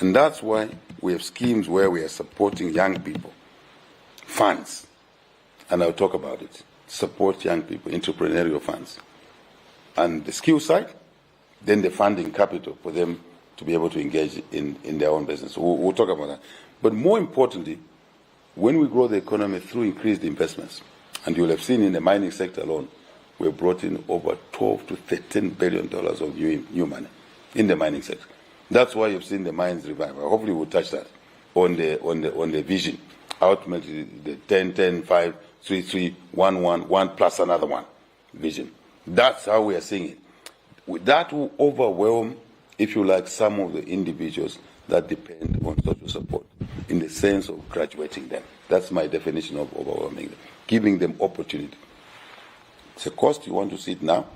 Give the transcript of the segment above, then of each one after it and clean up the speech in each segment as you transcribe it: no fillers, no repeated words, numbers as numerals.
And that's why we have schemes where we are supporting young people, funds, and I'll talk about it, support young people, entrepreneurial funds. And the skill side, then the funding capital for them to be able to engage in their own business. We'll talk about that. But more importantly, when we grow the economy through increased investments, and you'll have seen in the mining sector alone, we've brought in over $12 to $13 billion of new money in the mining sector. That's why you've seen the mines revival. Hopefully we'll touch that on the vision. Ultimately, the 10-10-5, 3-3, 1-1, 1 plus another 1 vision. That's how we are seeing it. That will overwhelm, if you like, some of the individuals that depend on social support in the sense of graduating them. That's my definition of overwhelming them, giving them opportunity. It's a cost, you want to see it now,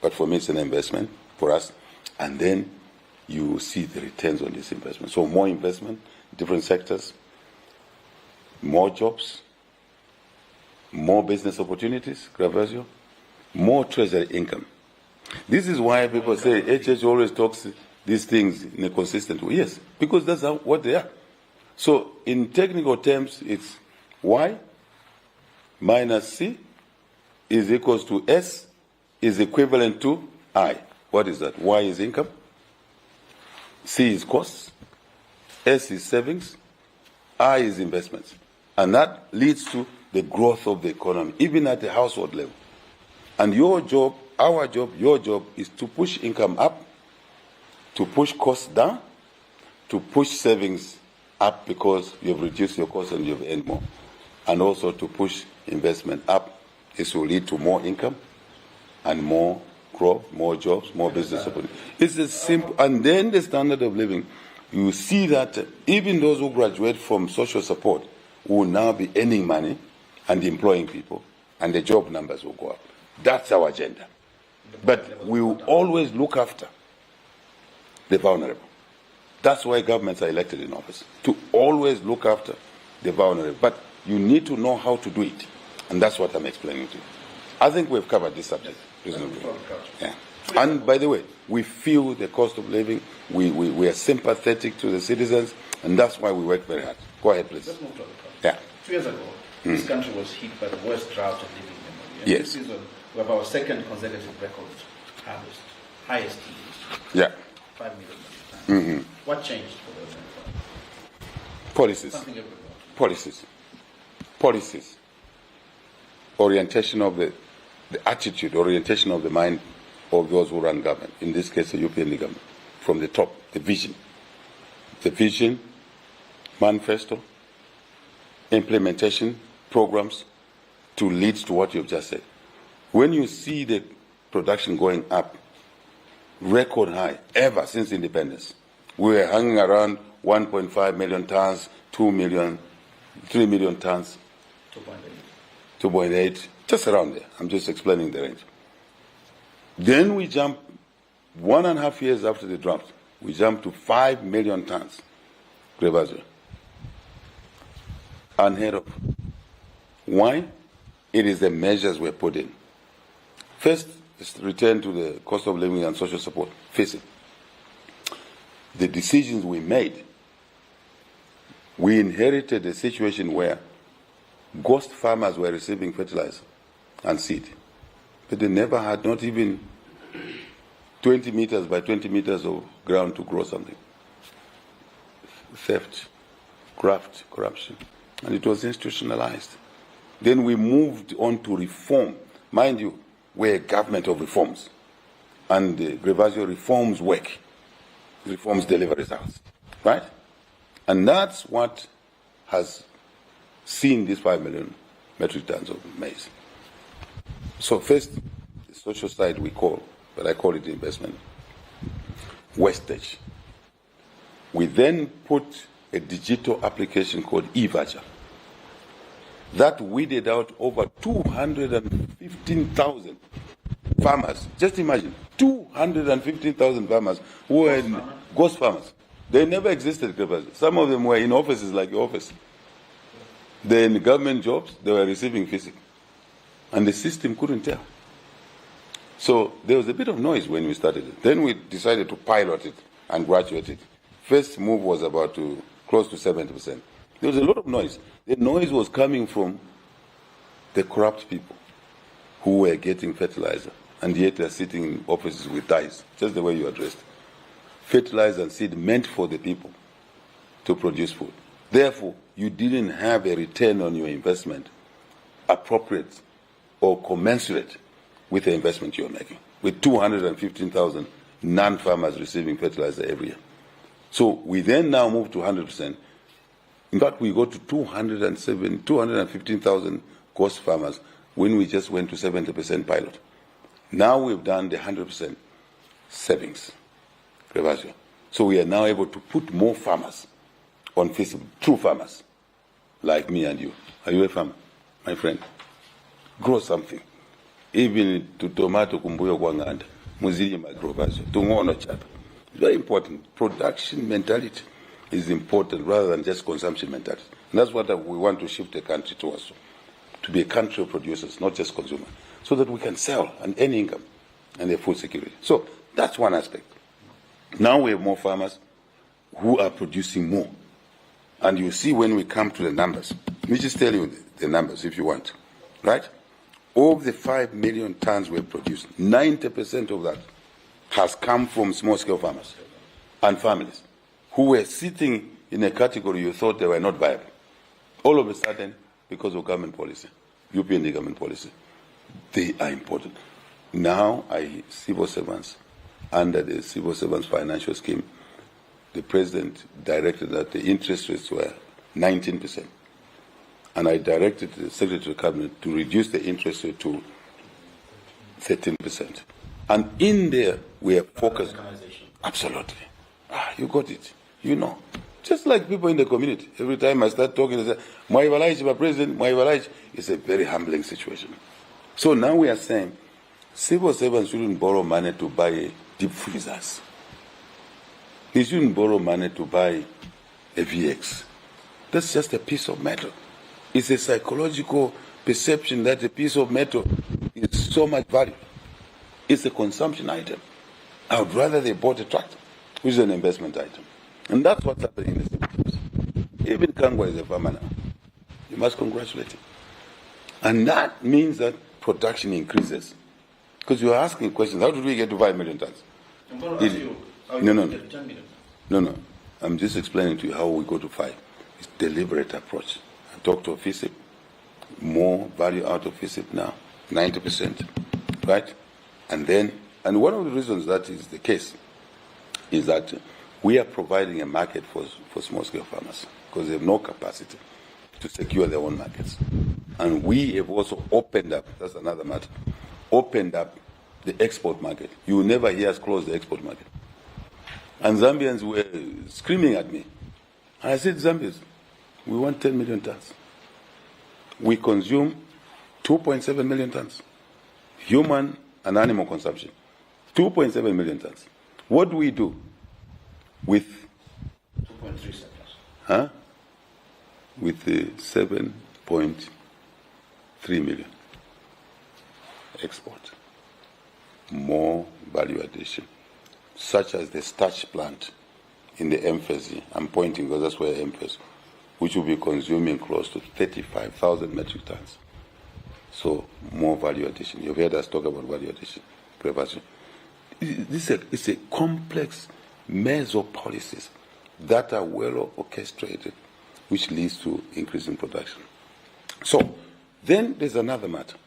but for me it's an investment for us, and then you see the returns on this investment. So more investment, different sectors, more jobs, more business opportunities, Gravazio, more treasury income. This is why people say HH always talks these things in a consistent way. Yes, because that's what they are. So in technical terms, it's Y minus C is equals to S is equivalent to I. What is that? Y is income, C is costs, S is savings, I is investments. And that leads to the growth of the economy, even at the household level. And your job, our job, your job is to push income up, to push costs down, to push savings up because you've reduced your costs and you've earned more. And also to push investment up. This will lead to more income and more growth, more jobs, more business opportunities. It's as simple. And then the standard of living, you see that even those who graduate from social support will now be earning money and employing people, and the job numbers will go up. That's our agenda. But we will always look after the vulnerable. That's why governments are elected in office, to always look after the vulnerable. But you need to know how to do it, and that's what I'm explaining to you. I think we've covered this subject reasonably. Yeah. And by the way, we feel the cost of living, we are sympathetic to the citizens, and that's why we work very hard. Go ahead, please. Let's move to the problem. Yeah. 2 years ago, this country was hit by the worst drought of living memory. And Yes. this season, we have our second consecutive record harvest, highest in history. Yeah. 5 million tons. What changed for those? Policies. Something everywhere. Policies. Orientation of the attitude, orientation of the mind of those who run government, in this case the European government, from the top, the vision, manifesto, implementation, programs to lead to what you've just said. When you see the production going up, record high, ever since independence, we were hanging around 1.5 million tons, 2 million, 3 million tons, 2.8, just around there. I'm just explaining the range. Then we jump 1.5 years after the drought, we jump to 5 million tons. Unheard of. Why? It is the measures we're put in. First, let's return to the cost of living and social support. Face it. The decisions we made, we inherited a situation where ghost farmers were receiving fertilizer and seed, but they never had not even 20 meters by 20 meters of ground to grow something. Theft, graft, corruption, and it was institutionalized. Then we moved on to reform. Mind you, we're a government of reforms, and the Gravazio reforms work. Reforms deliver results, right? And that's what has seen these 5 million metric tons of maize. So first, the social side we call, but I call it investment, wastage. We then put a digital application called eVoucher that weeded out over 215,000 farmers. Just imagine, 215,000 farmers who were ghost farmers. They never existed. Some of them were in offices like your office. They're in government jobs, they were receiving physical. And the system couldn't tell. So there was a bit of noise when we started it. Then we decided to pilot it and graduate it. first move was about close to 70%. There was a lot of noise. The noise was coming from the corrupt people who were getting fertilizer, and yet they're sitting in offices with ties, just the way you addressed. Fertilizer and seed meant for the people to produce food. Therefore, you didn't have a return on your investment appropriate or commensurate with the investment you're making, with 215,000 non-farmers receiving fertilizer every year. So we then now move to 100%. In fact, we go to 215,000 cost farmers when we just went to 70% pilot. Now we've done the 100% savings. So we are now able to put more farmers on Facebook, true farmers, like me and you. Are you a farmer, my friend? Grow something. Even to tomato kumbuyo kwanganda, muzili magrovazio, tungono chapa. It's very important. Production mentality is important rather than just consumption mentality. And that's what we want to shift the country towards, to be a country of producers, not just consumers, so that we can sell and earn income and their food security. So that's one aspect. Now we have more farmers who are producing more. And you see when we come to the numbers, let me just tell you the numbers if you want, right? Of the 5 million tons we have produced, 90% of that has come from small-scale farmers and families who were sitting in a category you thought they were not viable. All of a sudden, because of government policy, UPND government policy, they are important. Now, civil servants, under the civil servants financial scheme, the president directed that the interest rates were 19%. And I directed the Secretary of Cabinet to reduce the interest rate to 13%. And in there, we are focused. Absolutely. You got it. You know. Just like people in the community. Every time I start talking, they say, Mwebantu, my president, Mwebantu. It's a very humbling situation. So now we are saying, civil servants shouldn't borrow money to buy deep freezers. He shouldn't borrow money to buy a VX. That's just a piece of metal. It's a psychological perception that a piece of metal is so much value. It's a consumption item. I would rather they bought a tractor, which is an investment item. And that's what's happening in the city. Even Kangwa is a farmer now. You must congratulate him. And that means that production increases. Because you are asking questions, how did we get to 5 million tons? No. I'm just explaining to you how we go to 5. It's a deliberate approach. I talked to FISIP, more value out of FISIP now, 90%, right? And one of the reasons that is the case is that we are providing a market for small-scale farmers because they have no capacity to secure their own markets. And we have also opened up, that's another matter, opened up the export market. You will never hear us close the export market. And Zambians were screaming at me. And I said, Zambians, we want 10 million tons. We consume 2.7 million tons. Human and animal consumption. 2.7 million tons. What do we do with 2.3 surplus? With the 7.3 million? Export. More value addition, such as the starch plant in the emphasis. I'm pointing because that's where emphasis, which will be consuming close to 35,000 metric tons. So more value addition. You've heard us talk about value addition, prevention. It's a complex maze of policies that are well orchestrated, which leads to increasing production. So then there's another matter,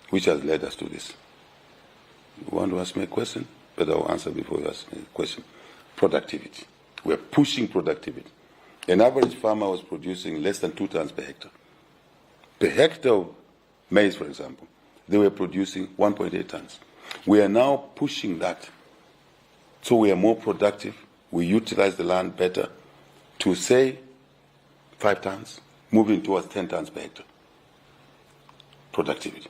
which has led us to this. You want to ask me a question? But I'll answer before you ask me a question. Productivity. We're pushing productivity. An average farmer was producing less than 2 tons per hectare. Per hectare of maize, for example, they were producing 1.8 tons. We are now pushing that. So we are more productive. We utilize the land better to say 5 tons, moving towards 10 tons per hectare. Productivity.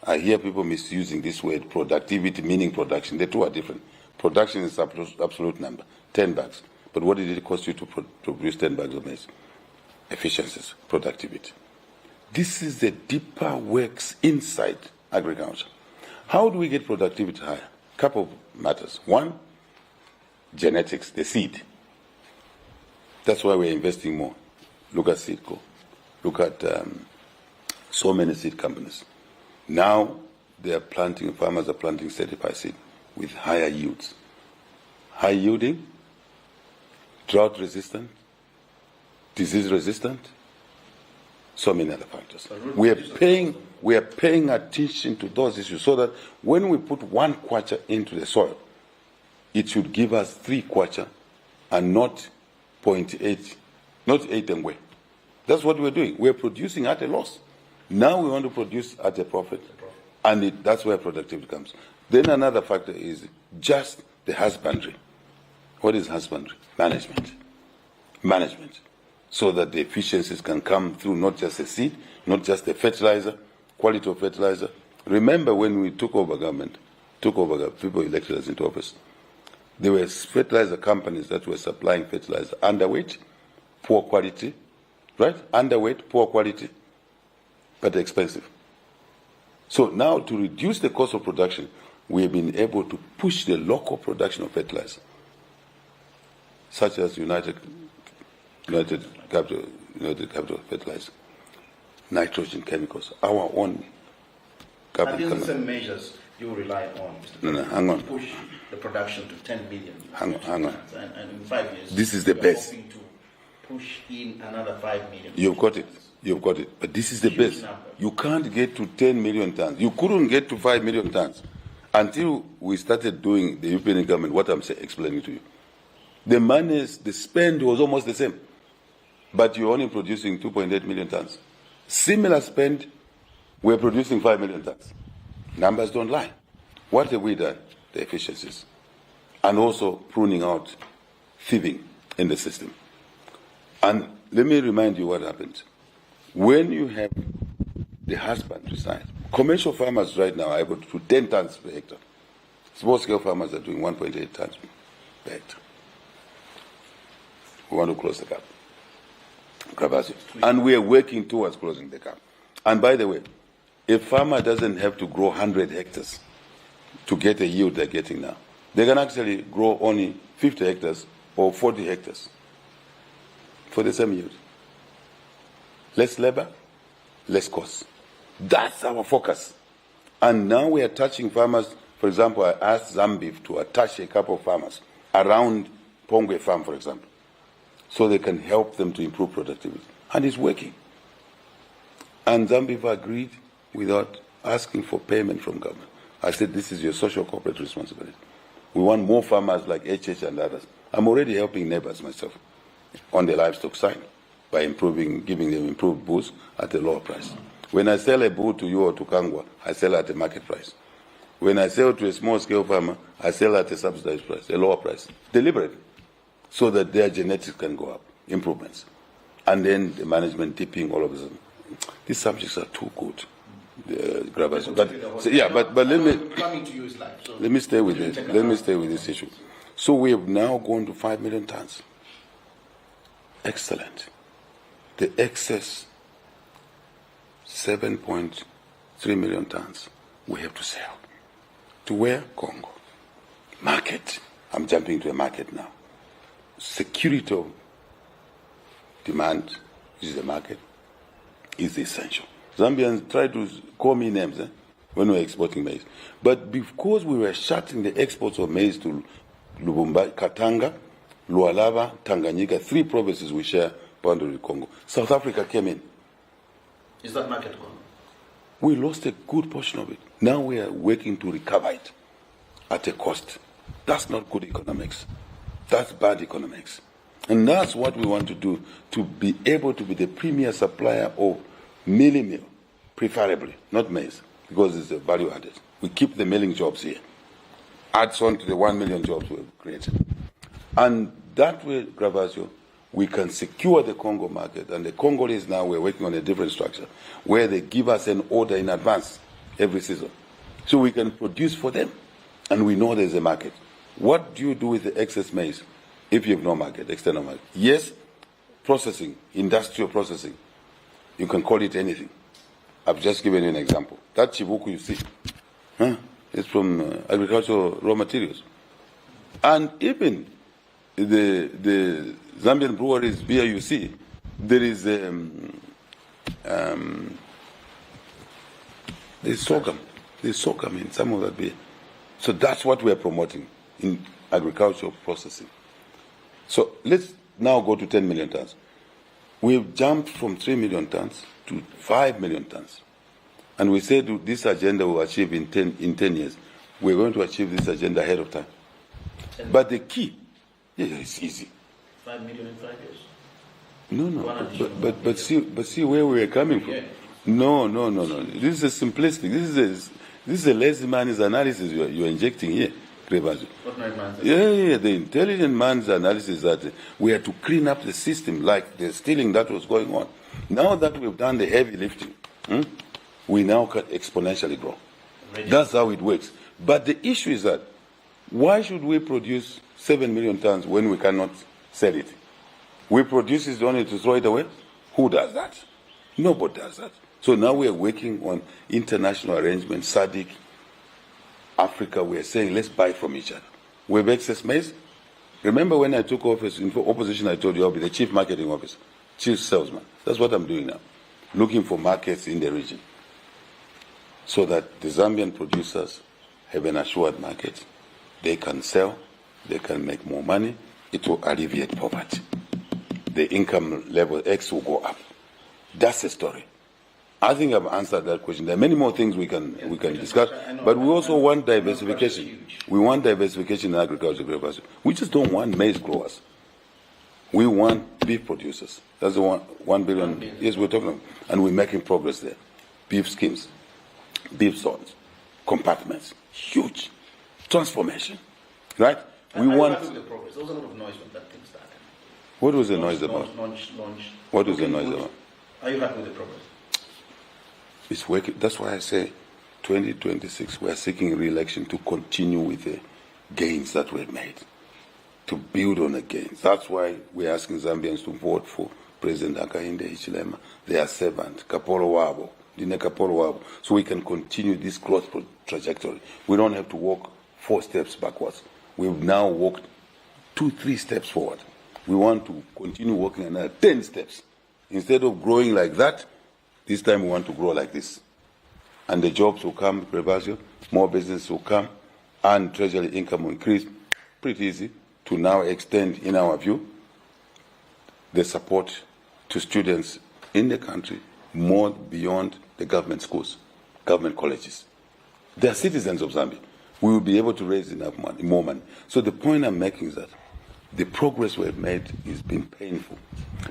I hear people misusing this word productivity, meaning production. The two are different. Production is absolute number, 10 bags. But what did it cost you to produce 10 bags of maize? Efficiencies, productivity. This is the deeper works inside agriculture. How do we get productivity higher? Couple of matters. One, genetics, the seed. That's why we're investing more. Look at Seedco. Look at so many seed companies. Now farmers are planting certified seed with higher yields. High yielding, drought resistant, disease resistant, so many other factors. We are paying attention to those issues so that when we put 1 kwacha into the soil, it should give us 3 kwacha and not 0.8, not 8 and way. That's what we're doing. We're producing at a loss. Now we want to produce at a profit. And that's where productivity comes. Then another factor is just the husbandry. What is husbandry? Management. So that the efficiencies can come through not just the seed, not just the fertilizer, quality of fertilizer. Remember when we took over government, people elected us into office, there were fertilizer companies that were supplying fertilizer underweight, poor quality, right? Underweight, poor quality, but expensive. So now to reduce the cost of production, we have been able to push the local production of fertilizer, such as United Capital Fertilizer, nitrogen chemicals, our own. And these are the same measures you rely on, Mr. Hang on. To push the production to 10 billion. Hang on. And in 5 years, this is the best. Hoping to push in another 5 million. You've got it. But this is the best. Number. You can't get to 10 million tons. You couldn't get to 5 million tons until we started doing the European government, what I'm explaining to you. The spend was almost the same, but you're only producing 2.8 million tons. Similar spend, we're producing 5 million tons. Numbers don't lie. What have we done? The efficiencies. And also pruning out thieving in the system. And let me remind you what happens. When you have the husbandry side, commercial farmers right now are able to do 10 tons per hectare. Small-scale farmers are doing 1.8 tons per hectare. We want to close the gap. And we are working towards closing the gap. And by the way, a farmer doesn't have to grow 100 hectares to get a yield they're getting now. They can actually grow only 50 hectares or 40 hectares for the same yield. Less labor, less cost. That's our focus. And now we are touching farmers. For example, I asked Znbc to attach a couple of farmers around Pongwe Farm, for example, so they can help them to improve productivity. And it's working. And Znbc agreed without asking for payment from government. I said, this is your social corporate responsibility. We want more farmers like HH and others. I'm already helping neighbors myself on the livestock side by giving them improved bulls at a lower price. When I sell a bull to you or to Kangwa, I sell at a market price. When I sell to a small-scale farmer, I sell at a subsidized price, a lower price, deliberately, so that their genetics can go up, improvements. And then the management tipping, all of a sudden. These subjects are too good. But let me stay with this. Let me stay with this issue. So we have now gone to 5 million tons. Excellent. The excess 7.3 million tons we have to sell. To where? Congo. Market. I'm jumping to a market now. Security of demand, which is the market, is essential. Zambians try to call me names when we were exporting maize. But because we were shutting the exports of maize to Lubumbashi, Katanga, Lualaba, Tanganyika, 3 provinces we share boundary with Congo, South Africa came in. Is that market gone? We lost a good portion of it. Now we are working to recover it at a cost. That's not good economics. That's bad economics. And that's what we want to do, to be able to be the premier supplier of milling meal, preferably, not maize, because it's a value added. We keep the milling jobs here. Adds on to the 1 million jobs we've created. And that way, Gravasio, we can secure the Congo market. And the Congolese now, we're working on a different structure, where they give us an order in advance every season. So we can produce for them. And we know there's a market. What do you do with the excess maize if you have no market, external market? Yes, processing, industrial processing. You can call it anything. I've just given you an example. That chibuku you see, it's from agricultural raw materials. And even the Zambian breweries, beer you see, there is there's sorghum. There's sorghum in some of that beer. So that's what we're promoting in agricultural processing. So let's now go to 10 million tons. We've jumped from 3 million tons to 5 million tons. And we said this agenda will achieve in 10 years. We're going to achieve this agenda ahead of time. But the key, it's easy. 5 million in 5 years? No. But see where we are coming from. Yeah. No. This is simplistic. This is a lazy man's analysis you're injecting here. What man's Yeah. The intelligent man's analysis that we have to clean up the system like the stealing that was going on. Now that we've done the heavy lifting, we now can exponentially grow. That's how it works. But the issue is that why should we produce 7 million tons when we cannot sell it? We produce it only to throw it away? Who does that? Nobody does that. So now we are working on international arrangements, SADC, Africa. We are saying let's buy from each other. We have excess maize. Remember when I took office, in opposition I told you I'll be the chief marketing officer, chief salesman. That's what I'm doing now, looking for markets in the region so that the Zambian producers have an assured market. They can sell, they can make more money. It will alleviate poverty. The income level X will go up. That's the story. I think I've answered that question. There are many more things we can discuss, but we also want diversification. We want diversification in agriculture. We just don't want maize growers. We want beef producers. That's the 1 billion. Yes, we're talking about, and we're making progress there. Beef schemes, beef zones, compartments, huge transformation, right? We want. The progress. There was a lot of noise when that thing started. What was the noise about? Launch. What was the noise about? Are you happy with the progress? It's working. That's why I say 2026, we are seeking re-election to continue with the gains that we've made, to build on the gains. That's why we're asking Zambians to vote for President Hakainde Hichilema, their servant, Kapolo Wabo, Dine Kapolo Wabo, so we can continue this growth trajectory. We don't have to walk 4 steps backwards. We've now walked 2-3 steps forward. We want to continue walking another 10 steps. Instead of growing like that, this time we want to grow like this. And the jobs will come, more business will come, and treasury income will increase. Pretty easy to now extend, in our view, the support to students in the country more beyond the government schools, government colleges. They are citizens of Zambia. We will be able to raise enough money, more money. So the point I'm making is that the progress we have made has been painful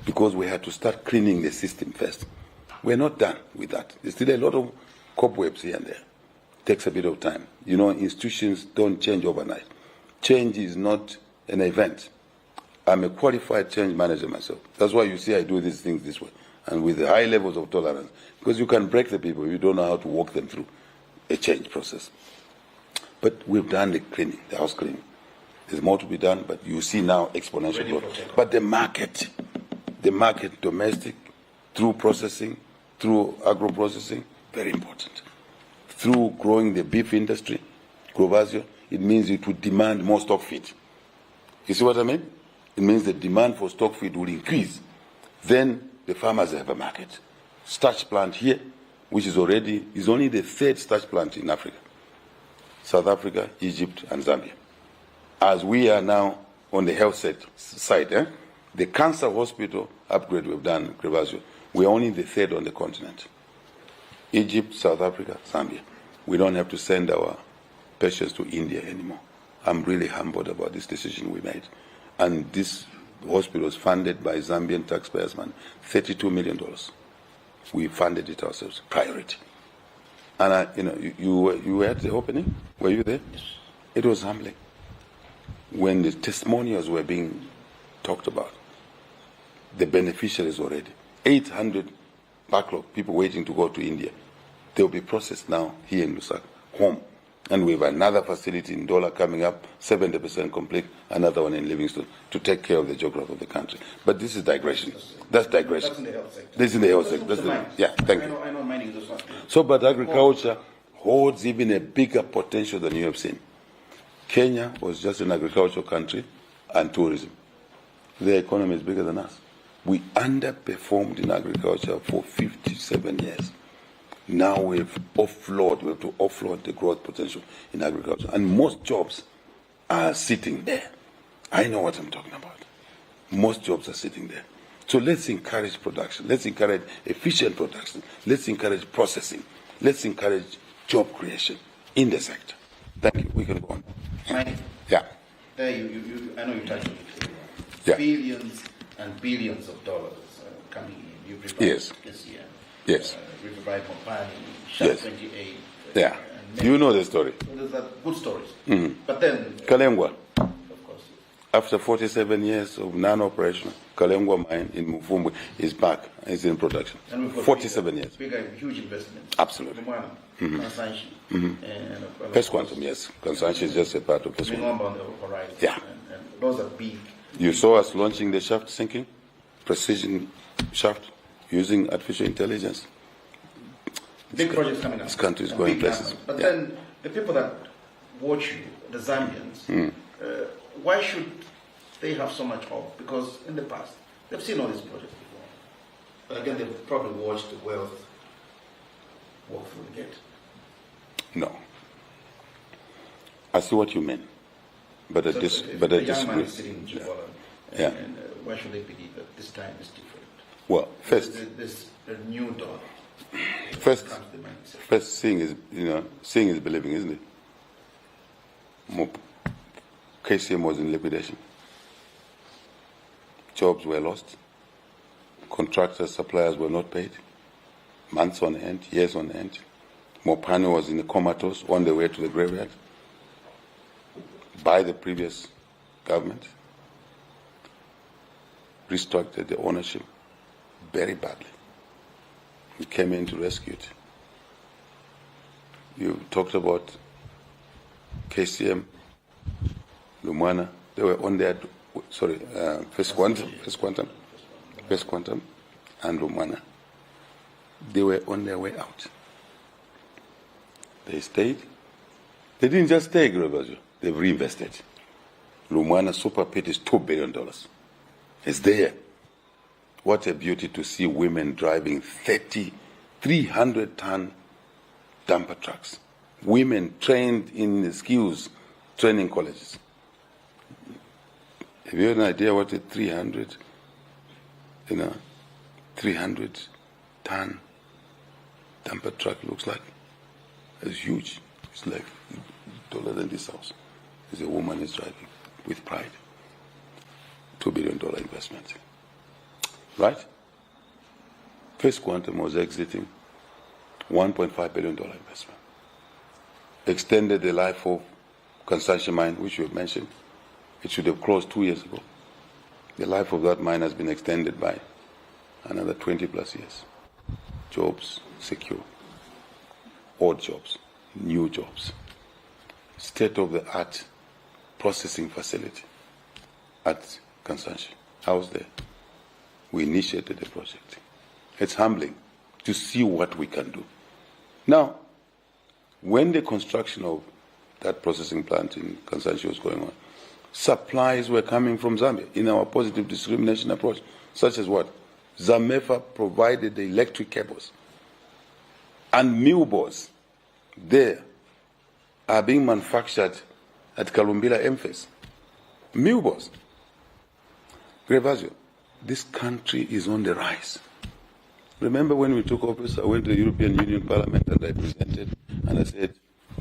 because we had to start cleaning the system first. We're not done with that. There's still a lot of cobwebs here and there. It takes a bit of time. You know, institutions don't change overnight. Change is not an event. I'm a qualified change manager myself. That's why you see I do these things this way, and with the high levels of tolerance, because you can break the people if you don't know how to walk them through a change process. But we've done the cleaning, the house cleaning. There's more to be done, but you see now exponential growth. But the market, domestic, through processing, through agro-processing, very important. Through growing the beef industry, Grovazio, it means it would demand more stock feed. You see what I mean? It means the demand for stock feed will increase. Then the farmers have a market. Starch plant here, which is only the 3rd starch plant in Africa. South Africa, Egypt, and Zambia. As we are now on the health side, the cancer hospital upgrade we've done in Grovazio, we're only the 3rd on the continent. Egypt, South Africa, Zambia. We don't have to send our patients to India anymore. I'm really humbled about this decision we made. And this hospital is funded by Zambian taxpayers, man, $32 million. We funded it ourselves, priority. And you were at the opening? Were you there? Yes. It was humbling. When the testimonials were being talked about, the beneficiaries already, 800 backlog, people waiting to go to India. They'll be processed now here in Lusaka, home. And we have another facility in Dola coming up, 70% complete, another one in Livingstone, to take care of the geography of the country. But this is digression. That's digression. That's in the health sector. This is in the health sector. Yeah, thank you. I know mining does not. So, but agriculture holds even a bigger potential than you have seen. Kenya was just an agricultural country and tourism. Their economy is bigger than us. We underperformed in agriculture for 57 years. Now we have to offload the growth potential in agriculture. And most jobs are sitting there. I know what I'm talking about. Most jobs are sitting there. So let's encourage production. Let's encourage efficient production. Let's encourage processing. Let's encourage job creation in the sector. Thank you. We can go on. Yeah. There I know you touched on it. Yeah. Billions and billions of dollars coming in. You Yes. This year. Yes. Riverbank Mwebantu, Shop Yes. 28. Yeah. You know the story. Those are good stories. Mm-hmm. But then, Kalengwa, of course, after 47 years of non-operation, Kalengwa mine in Mufumbu is back. It's in production. and we've got 47 years. bigger, huge investments. Absolutely. Mwebantu, Kansanshi, and First Quantum, yes. Consumption is just a part of First Quantum. Mwebantu on the horizon. Yeah. And those are big. You saw us launching the shaft sinking, precision shaft, using artificial intelligence. Big projects coming up. This country is and going big places. numbers. But Yeah. then the people that watch you, the Zambians, why should they have so much hope? Because in the past, they've seen all these projects before. But again, they've probably watched the wealth walk through the gate. No. I see what you mean. But So if I a young man disagree. is sitting in Jubaland, Yeah. and why should they believe that this time is different? Well, first, There's a new dawn. First, Comes the mindset. seeing is believing, isn't it? KCM was in liquidation. Jobs were lost. Contractors, suppliers were not paid. Months on end, years on end. Mopani was in the comatose on the way to the graveyard by the previous government. Restructured the ownership very badly. We came in to rescue it. You talked about KCM, Lumwana. They were on their, First Quantum, and Lumwana. They were on their way out. They stayed. They didn't just stay, Gregorio. They've reinvested. Lumwana Super Pit is $2 billion. It's there. What a beauty to see women driving 300-ton dumper trucks. Women trained in the skills training colleges. Have you an idea what a 300-ton dumper truck looks like? It's huge. It's like taller than this house. As a woman is driving with pride. $2 billion investment. Right? First Quantum was exiting $1.5 billion investment. Extended the life of Kansanshi mine, which you have mentioned. It should have closed 2 years ago. The life of that mine has been extended by another 20 plus years. Jobs secure. Odd jobs. New jobs. State-of-the-art processing facility at Kansanshi. I was there. We initiated the project. It's humbling to see what we can do. Now, when the construction of that processing plant in Kansanshi was going on, supplies were coming from Zambia in our positive discrimination approach, such as what? Zamefa provided the electric cables. And millboards there are being manufactured at Kalumbila Emphas. Millboards. Grevasio, this country is on the rise. Remember when we took office, I went to the European Union Parliament and I presented and I said,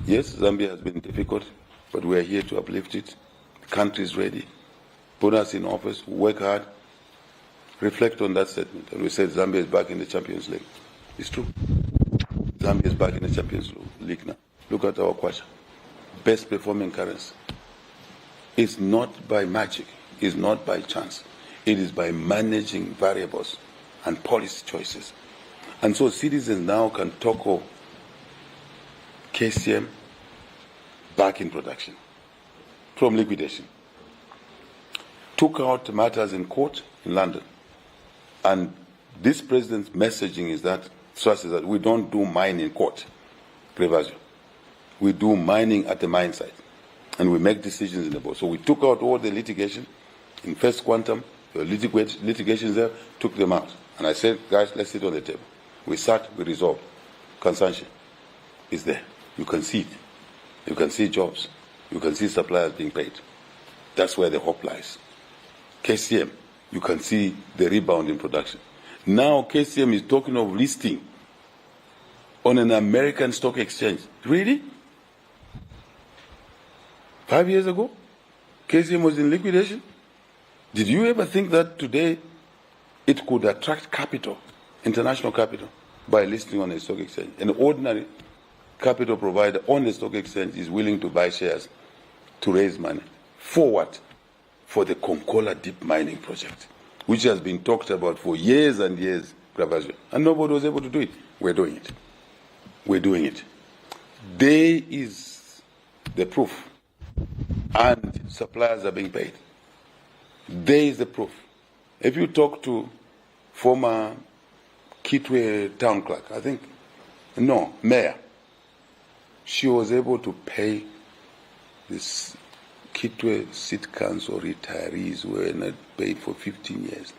yes, Zambia has been difficult, but we are here to uplift it. The country is ready. Put us in office, work hard, reflect on that statement. And we said Zambia is back in the Champions League. It's true. Zambia is back in the Champions League now. Look at our kwacha. Best performing currency. It's not by magic. It's not by chance. It is by managing variables and policy choices. And so citizens now can talk of KCM back in production from liquidation. Took out matters in court in London. And this president's messaging is that, stresses that we don't do mine in court, Prevasio. We do mining at the mine site. And we make decisions in the board. So we took out all the litigation in First Quantum There were litigations there, took them out. And I said, guys, let's sit on the table. We sat, we resolved. Consumption is there. You can see it. You can see jobs. You can see suppliers being paid. That's where the hope lies. KCM, you can see the rebound in production. Now KCM is talking of listing on an American stock exchange. Really? 5 years ago, KCM was in liquidation. Did you ever think that today it could attract capital, international capital, by listing on a stock exchange? An ordinary capital provider on the stock exchange is willing to buy shares to raise money. For what? For the Konkola deep mining project, which has been talked about for years and years, and nobody was able to do it. We're doing it. We're doing it. There is the proof. And suppliers are being paid. There is the proof. If you talk to former Kitwe town clerk, mayor, she was able to pay this Kitwe City Council retirees who were not paid for 15 years.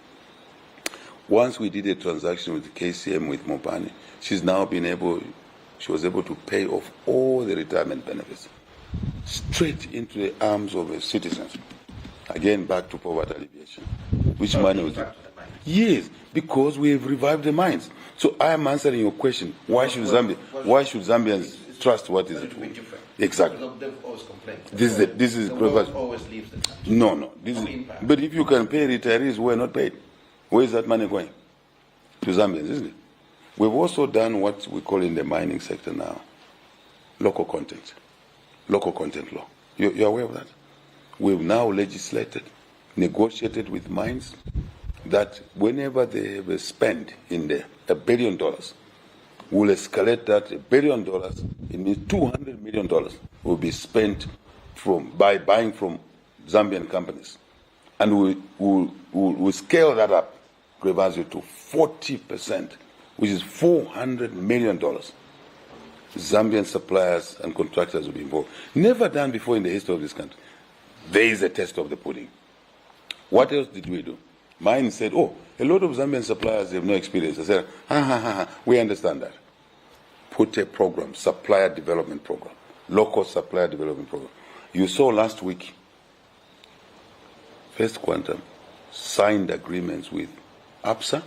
Once we did a transaction with KCM with Mwebantu, she was able to pay off all the retirement benefits straight into the arms of the citizens. Again, back to poverty alleviation. Which money was it? Yes, because we have revived the mines. So I am answering your question. Why should Zambians trust what is it? Exactly. They've always complained. This is the world always leaves the country. No. But if you can pay retirees who are not paid, where is that money going? To Zambians, isn't it? We've also done what we call in the mining sector now, local content law. You're aware of that? We've now legislated, negotiated with mines that whenever they have a spend in there, $1 billion, we'll escalate that $1 billion. It means $200 million will be spent by buying from Zambian companies. And we'll scale that up, to 40%, which is $400 million. Zambian suppliers and contractors will be involved. Never done before in the history of this country. There is a test of the pudding. What else did we do? Mine said, a lot of Zambian suppliers have no experience. I said, we understand that. Put a program, supplier development program, local supplier development program. You saw last week, First Quantum signed agreements with APSA,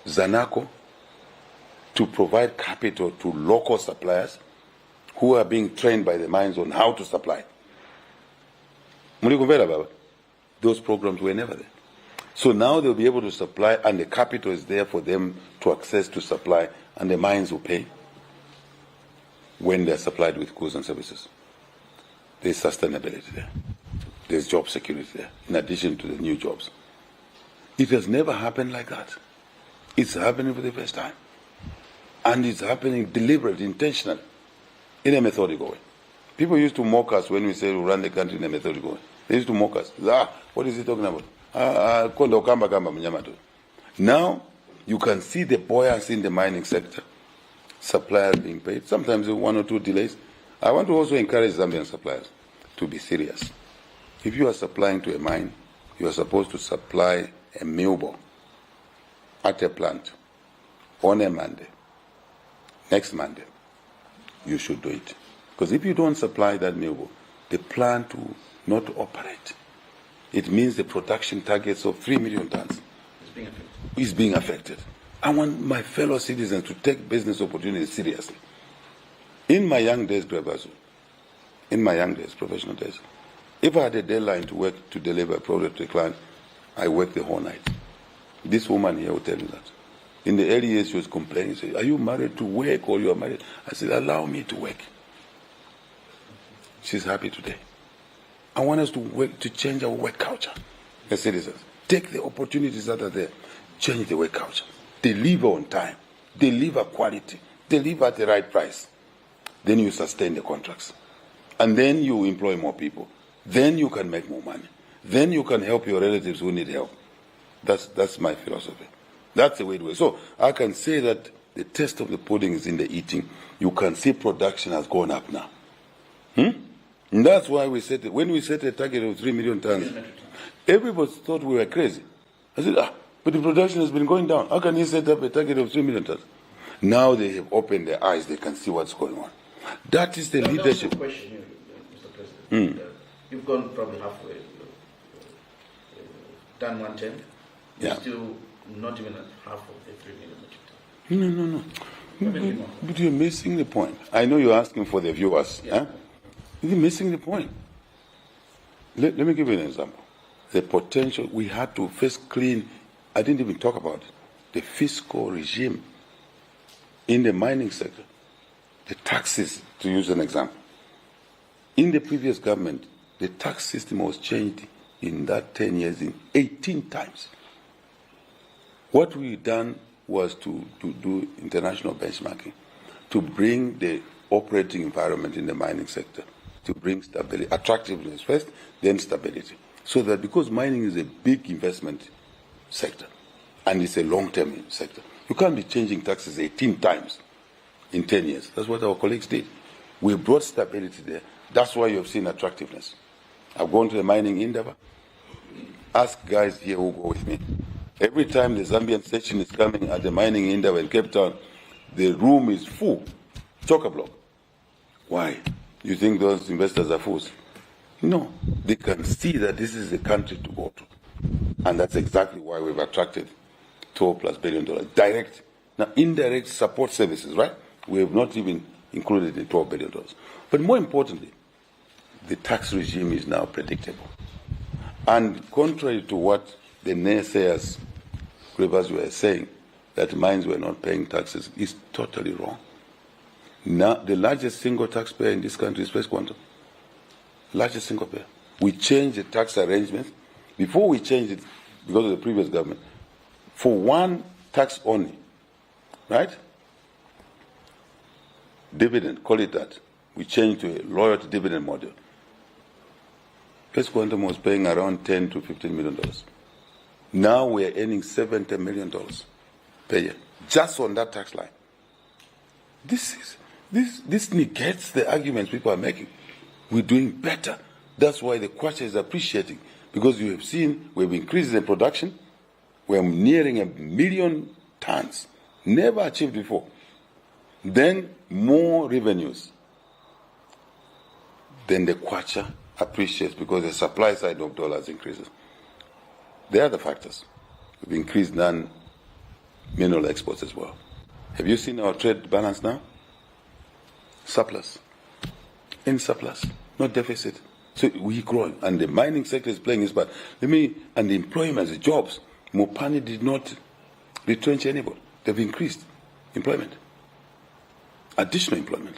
Zanaco, to provide capital to local suppliers who are being trained by the mines on how to supply. Those programs were never there. So now they'll be able to supply, and the capital is there for them to access to supply, and the mines will pay when they're supplied with goods and services. There's sustainability there. There's job security there, in addition to the new jobs. It has never happened like that. It's happening for the first time. And it's happening deliberately, intentionally, in a methodical way. People used to mock us when we say we run the country in a methodical way. They used to mock us. What is he talking about? Now, you can see the buoyancy in the mining sector. Suppliers being paid. Sometimes 1 or 2 delays. I want to also encourage Zambian suppliers to be serious. If you are supplying to a mine, you are supposed to supply a millball at a plant on a Monday. Next Monday, you should do it. Because if you don't supply that millball, the plant will not operate. It means the production targets of 3 million tons is being affected. I want my fellow citizens to take business opportunities seriously. In my young days, professional days, if I had a deadline to work to deliver a product to a client, I worked the whole night. This woman here will tell you that. In the early years, she was complaining, saying, are you married to work or you are married? I said, allow me to work. She's happy today. I want us to work to change our work culture as citizens. Take the opportunities that are there. Change the work culture. Deliver on time. Deliver quality. Deliver at the right price. Then you sustain the contracts. And then you employ more people. Then you can make more money. Then you can help your relatives who need help. That's my philosophy. That's the way to do it. So I can say that the test of the pudding is in the eating. You can see production has gone up now. And that's why we when we set a target of 3 million tons, Everybody thought we were crazy. I said, but the production has been going down. How can you set up a target of 3 million tons? Now they have opened their eyes. They can see what's going on. That is the leadership. That's a question here, Mr. President. You've gone probably halfway. Done 1/10. You're still not even at half of the 3 million metric tons. No. But you're missing the point. I know you're asking for the viewers. Yeah. You're missing the point. Let me give you an example. The potential, we had to first clean, I didn't even talk about it, the fiscal regime in the mining sector. The taxes, to use an example. In the previous government, the tax system was changed in that 10 years in 18 times. What we've done was to do international benchmarking, to bring the operating environment in the mining sector, to bring stability, attractiveness first, then stability. So that because mining is a big investment sector, and it's a long-term sector, you can't be changing taxes 18 times in 10 years. That's what our colleagues did. We brought stability there. That's why you have seen attractiveness. I've gone to the mining endeavor. Ask guys here who go with me. Every time the Zambian session is coming at the mining endeavor in Cape Town, the room is full, chock-a-block. Why? You think those investors are fools? No. They can see that this is the country to go to. And that's exactly why we've attracted $12+ billion. Direct. Now, indirect support services, right? We have not even included the $12 billion. But more importantly, the tax regime is now predictable. And contrary to what the naysayers, Grievers, were saying, that mines were not paying taxes, is totally wrong. Now, the largest single taxpayer in this country is First Quantum. Largest single payer. We changed the tax arrangements. Before we changed it, because of the previous government, for one tax only, right? Dividend, call it that. We changed to a loyalty dividend model. First Quantum was paying around $10 to $15 million. Now we are earning $70 million per year, just on that tax line. This negates the arguments people are making. We're doing better. That's why the Kwacha is appreciating, because you have seen we've increased the production. We're nearing 1 million tons, never achieved before. Then more revenues. Then the Kwacha appreciates because the supply side of dollars increases. There are the factors. We've increased non-mineral exports as well. Have you seen our trade balance now? Surplus. In surplus, not deficit. So we're growing, and the mining sector is playing its part. And the employment, the jobs. Mopani did not retrench anybody. They've increased employment. Additional employment.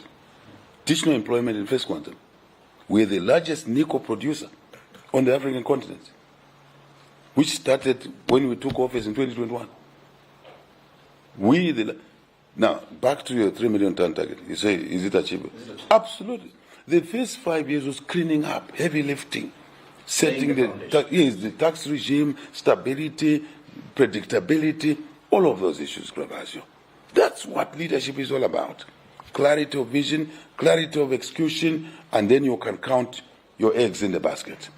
Additional employment in First Quantum. We're the largest nickel producer on the African continent, which started when we took office in 2021. Now, back to your 3 million ton target. You say, is it achievable? Absolutely. The first 5 years was cleaning up, heavy lifting, setting the tax regime, stability, predictability, all of those issues, Gravasio. That's what leadership is all about. Clarity of vision, clarity of execution, and then you can count your eggs in the basket.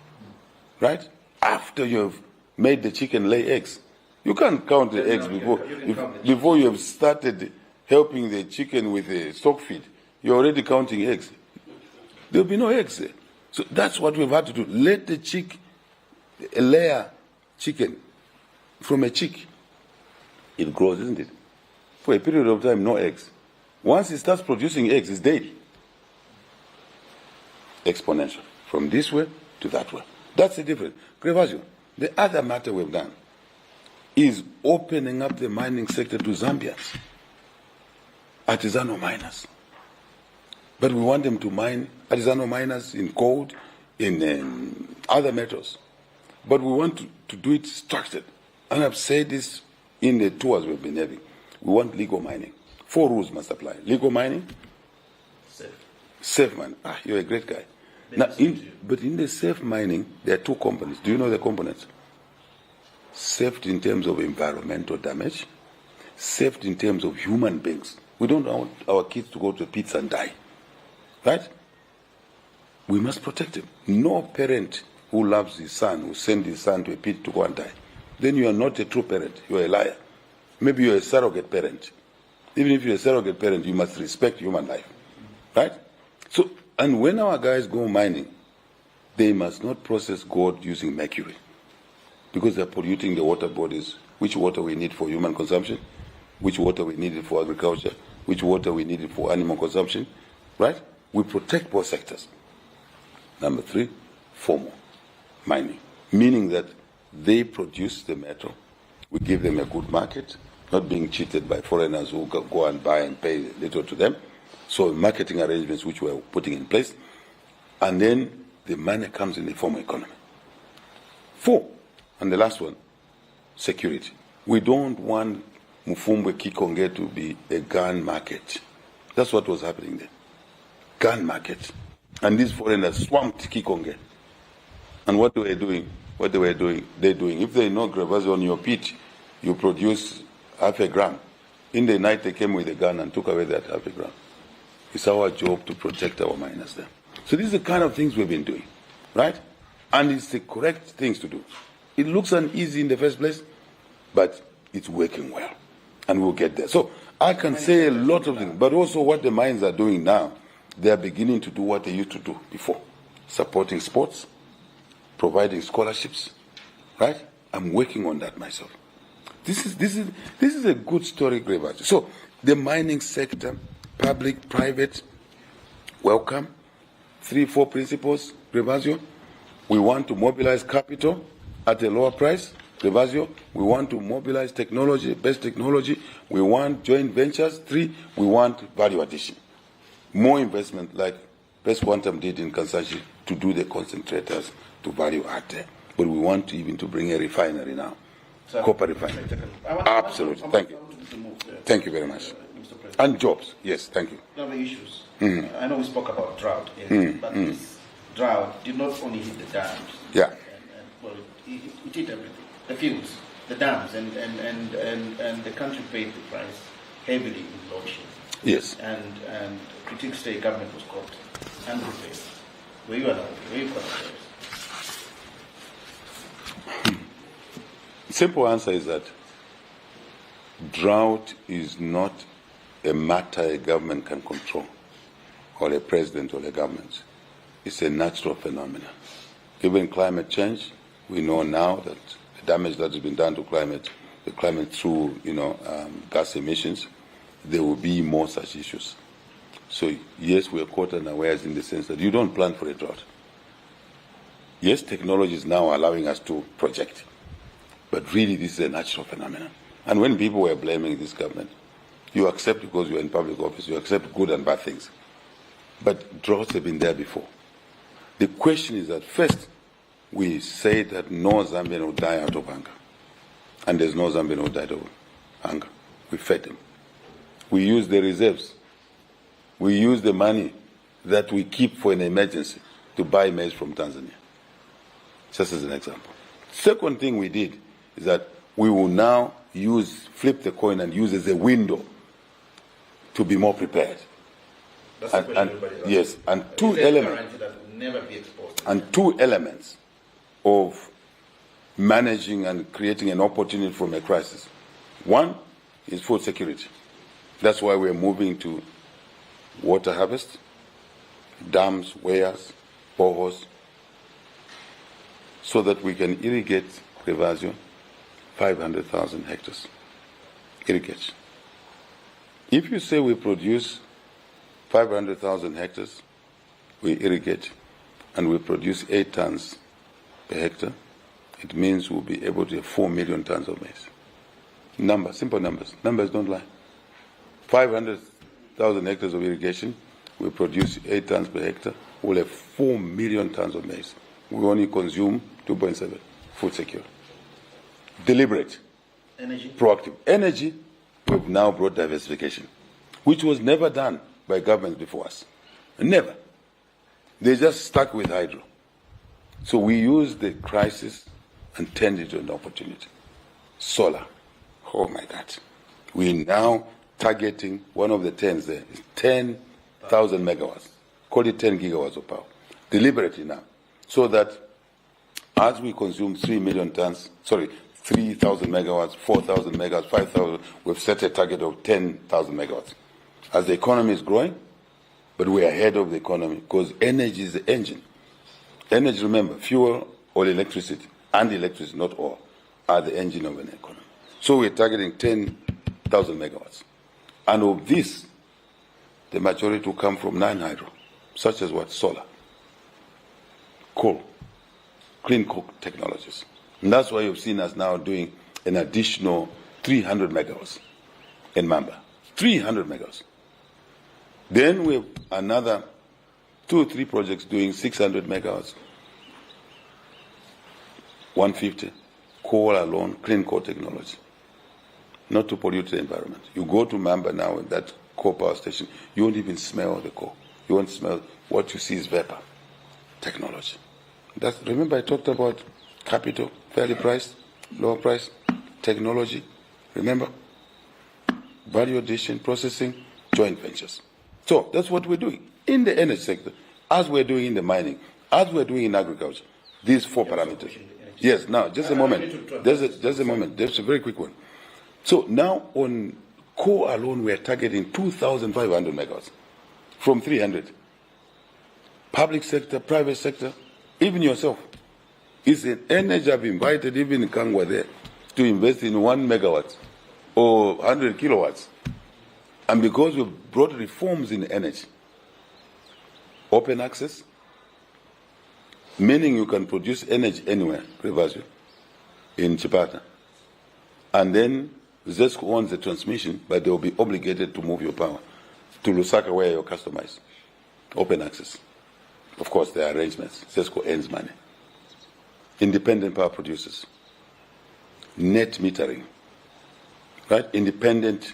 Right? After you've made the chicken lay eggs. You can't count the eggs before you have started helping the chicken with the stock feed. You're already counting eggs. There'll be no eggs there. So that's what we've had to do. Let the layer chicken from a chick. It grows, isn't it? For a period of time, no eggs. Once it starts producing eggs, it's daily. Exponential. From this way to that way. That's the difference. Grevasio, the other matter we've done is opening up the mining sector to Zambians, artisanal miners. But we want them to mine, artisanal miners in gold, in other metals. But we want to do it structured. And I've said this in the tours we've been having. We want legal mining. 4 rules must apply. Legal mining, safe mining. You're a great guy. But in the safe mining, there are 2 components. Do you know the components? Safety in terms of environmental damage, safety in terms of human beings. We don't want our kids to go to pits and die. Right? We must protect them. No parent who loves his son, who sends his son to a pit to go and die, then you are not a true parent. You are a liar. Maybe you are a surrogate parent. Even if you're a surrogate parent, you must respect human life. Right? So, and when our guys go mining, they must not process gold using mercury, because they're polluting the water bodies. Which water we need for human consumption, which water we need for agriculture, which water we need for animal consumption. Right? We protect both sectors. Number 3, formal mining, meaning that they produce the metal, we give them a good market, not being cheated by foreigners who go and buy and pay little to them. So marketing arrangements which we're putting in place, and then the money comes in the formal economy. 4, and the last one, security. We don't want Mfumbwe Kikonge to be a gun market. That's what was happening there. Gun market. And these foreigners swamped Kikonge. And what they were doing, if they know Gravazi on your pit, you produce half a gram. In the night they came with a gun and took away that half a gram. It's our job to protect our miners there. So these are the kind of things we've been doing, right? And it's the correct things to do. It looks uneasy in the first place, but it's working well. And we'll get there. So I can say a lot of things, but also what the mines are doing now, they are beginning to do what they used to do before. Supporting sports, providing scholarships, right? I'm working on that myself. This is a good story, Gravazi. So the mining sector, public, private, welcome. 3, 4 principles, Gravazi. We want to mobilize capital at a lower price, Gravazi. We want to mobilize technology, best technology. We want joint ventures. 3, we want value addition. More investment like Best Quantum did in Kansashi to do the concentrators to value add there. But we want to bring a refinery now. So, copper refinery. Absolutely. Thank you. Thank you very much. And jobs. Yes, thank you. Other issues. I know we spoke about drought, but this drought did not only hit the dams. Yeah. Well, it hit everything. The fields, the dams, and the country paid the price heavily in load shedding. Yes. And critics say government was caught unprepared. Were you allowed? Were you caught unprepared? Simple answer is that drought is not a matter a government can control, or a president or a government. It's a natural phenomenon. Given climate change, we know now that the damage that has been done to the climate through gas emissions, there will be more such issues. So yes, we are caught unawares in the sense that you don't plan for a drought. Yes, technology is now allowing us to project, but really this is a natural phenomenon. And when people were blaming this government, you accept because you're in public office, you accept good and bad things. But droughts have been there before. The question is that first, we say that no Zambian will die out of hunger. And there's no Zambian who died of hunger. We fed them. We use the reserves. We use the money that we keep for an emergency to buy maize from Tanzania. Just as an example. Second thing we did is that we will now flip the coin and use as a window to be more prepared. That's the question. Yes, and two elements. That will never be exposed. And 2 elements of managing and creating an opportunity from a crisis. One is food security. That's why we're moving to water harvest, dams, weirs, boreholes, so that we can irrigate Gravazi 500,000 hectares. Irrigation. If you say we produce 500,000 hectares, we irrigate, and we produce 8 tons per hectare, it means we'll be able to have 4 million tons of maize. Simple numbers. Numbers don't lie. 500,000 hectares of irrigation, we produce 8 tons per hectare, we'll have 4 million tons of maize. We only consume 2.7. Food secure. Deliberate. Energy. Proactive. Energy, we've now brought diversification, which was never done by governments before us. Never. They just stuck with hydro. So we used the crisis and turned it into an opportunity. Solar. Oh my God. We're now targeting one of the 10s there. It's 10,000 megawatts. Call it 10 gigawatts of power. Deliberately now. So that As we consume 3,000 megawatts, 4,000 megawatts, 5,000, we've set a target of 10,000 megawatts. As the economy is growing, but we're ahead of the economy because energy is the engine. Energy, remember, fuel or electricity, and electricity, not all, are the engine of an economy. So we're targeting 10,000 megawatts. And of this, the majority will come from non-hydro, such as what? Solar, coal, clean coal technologies. And that's why you've seen us now doing an additional 300 megawatts in Mamba. 300 megawatts. Then we have another 2 or 3 projects doing 600 megawatts, 150, coal alone, clean coal technology, not to pollute the environment. You go to Mamba now, in that coal power station, you won't even smell the coal. You won't smell, what you see is vapor technology. Remember I talked about capital, fairly priced, lower price, technology, remember? Value addition, processing, joint ventures. So that's what we're doing in the energy sector, as we're doing in the mining, as we're doing in agriculture. These 4 parameters. Yes, now, just a moment. Just a moment. There's a very quick one. So now on coal alone, we're targeting 2,500 megawatts from 300. Public sector, private sector, even yourself. It's an energy. I've invited even Kangwa there to invest in 1 megawatt or 100 kilowatts. And because we've brought reforms in energy, open access, meaning you can produce energy anywhere, Prevasio, in Chipata. And then ZESCO owns the transmission, but they will be obligated to move your power to Lusaka where your customer is. Open access. Of course, there are arrangements. ZESCO earns money. Independent power producers. Net metering. Right? Independent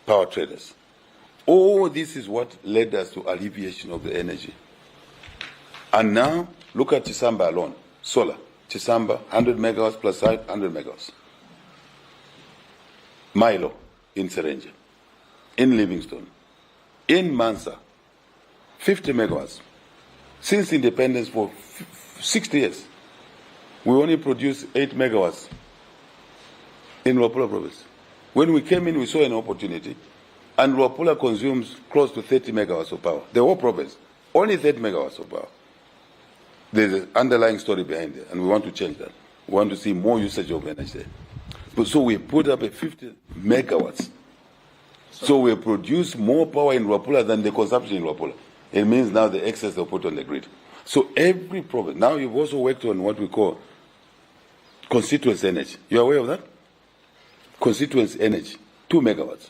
power traders. All this is what led us to alleviation of the energy. And now, look at Chisamba alone. Solar. Chisamba, 100 megawatts plus 100 megawatts. Milo in Serenja. In Livingstone. In Mansa. 50 megawatts. Since independence for 60 years, we only produce 8 megawatts in Luapula province. When we came in, we saw an opportunity, and Luapula consumes close to 30 megawatts of power. The whole province, only 30 megawatts of power. There's an underlying story behind it, and we want to change that. We want to see more usage of energy there. So we put up a 50 megawatts. So we produce more power in Luapula than the consumption in Luapula. It means now the excess they put on the grid. So every province, now you've also worked on what we call constituency energy. You are aware of that? Constituency energy, 2 megawatts.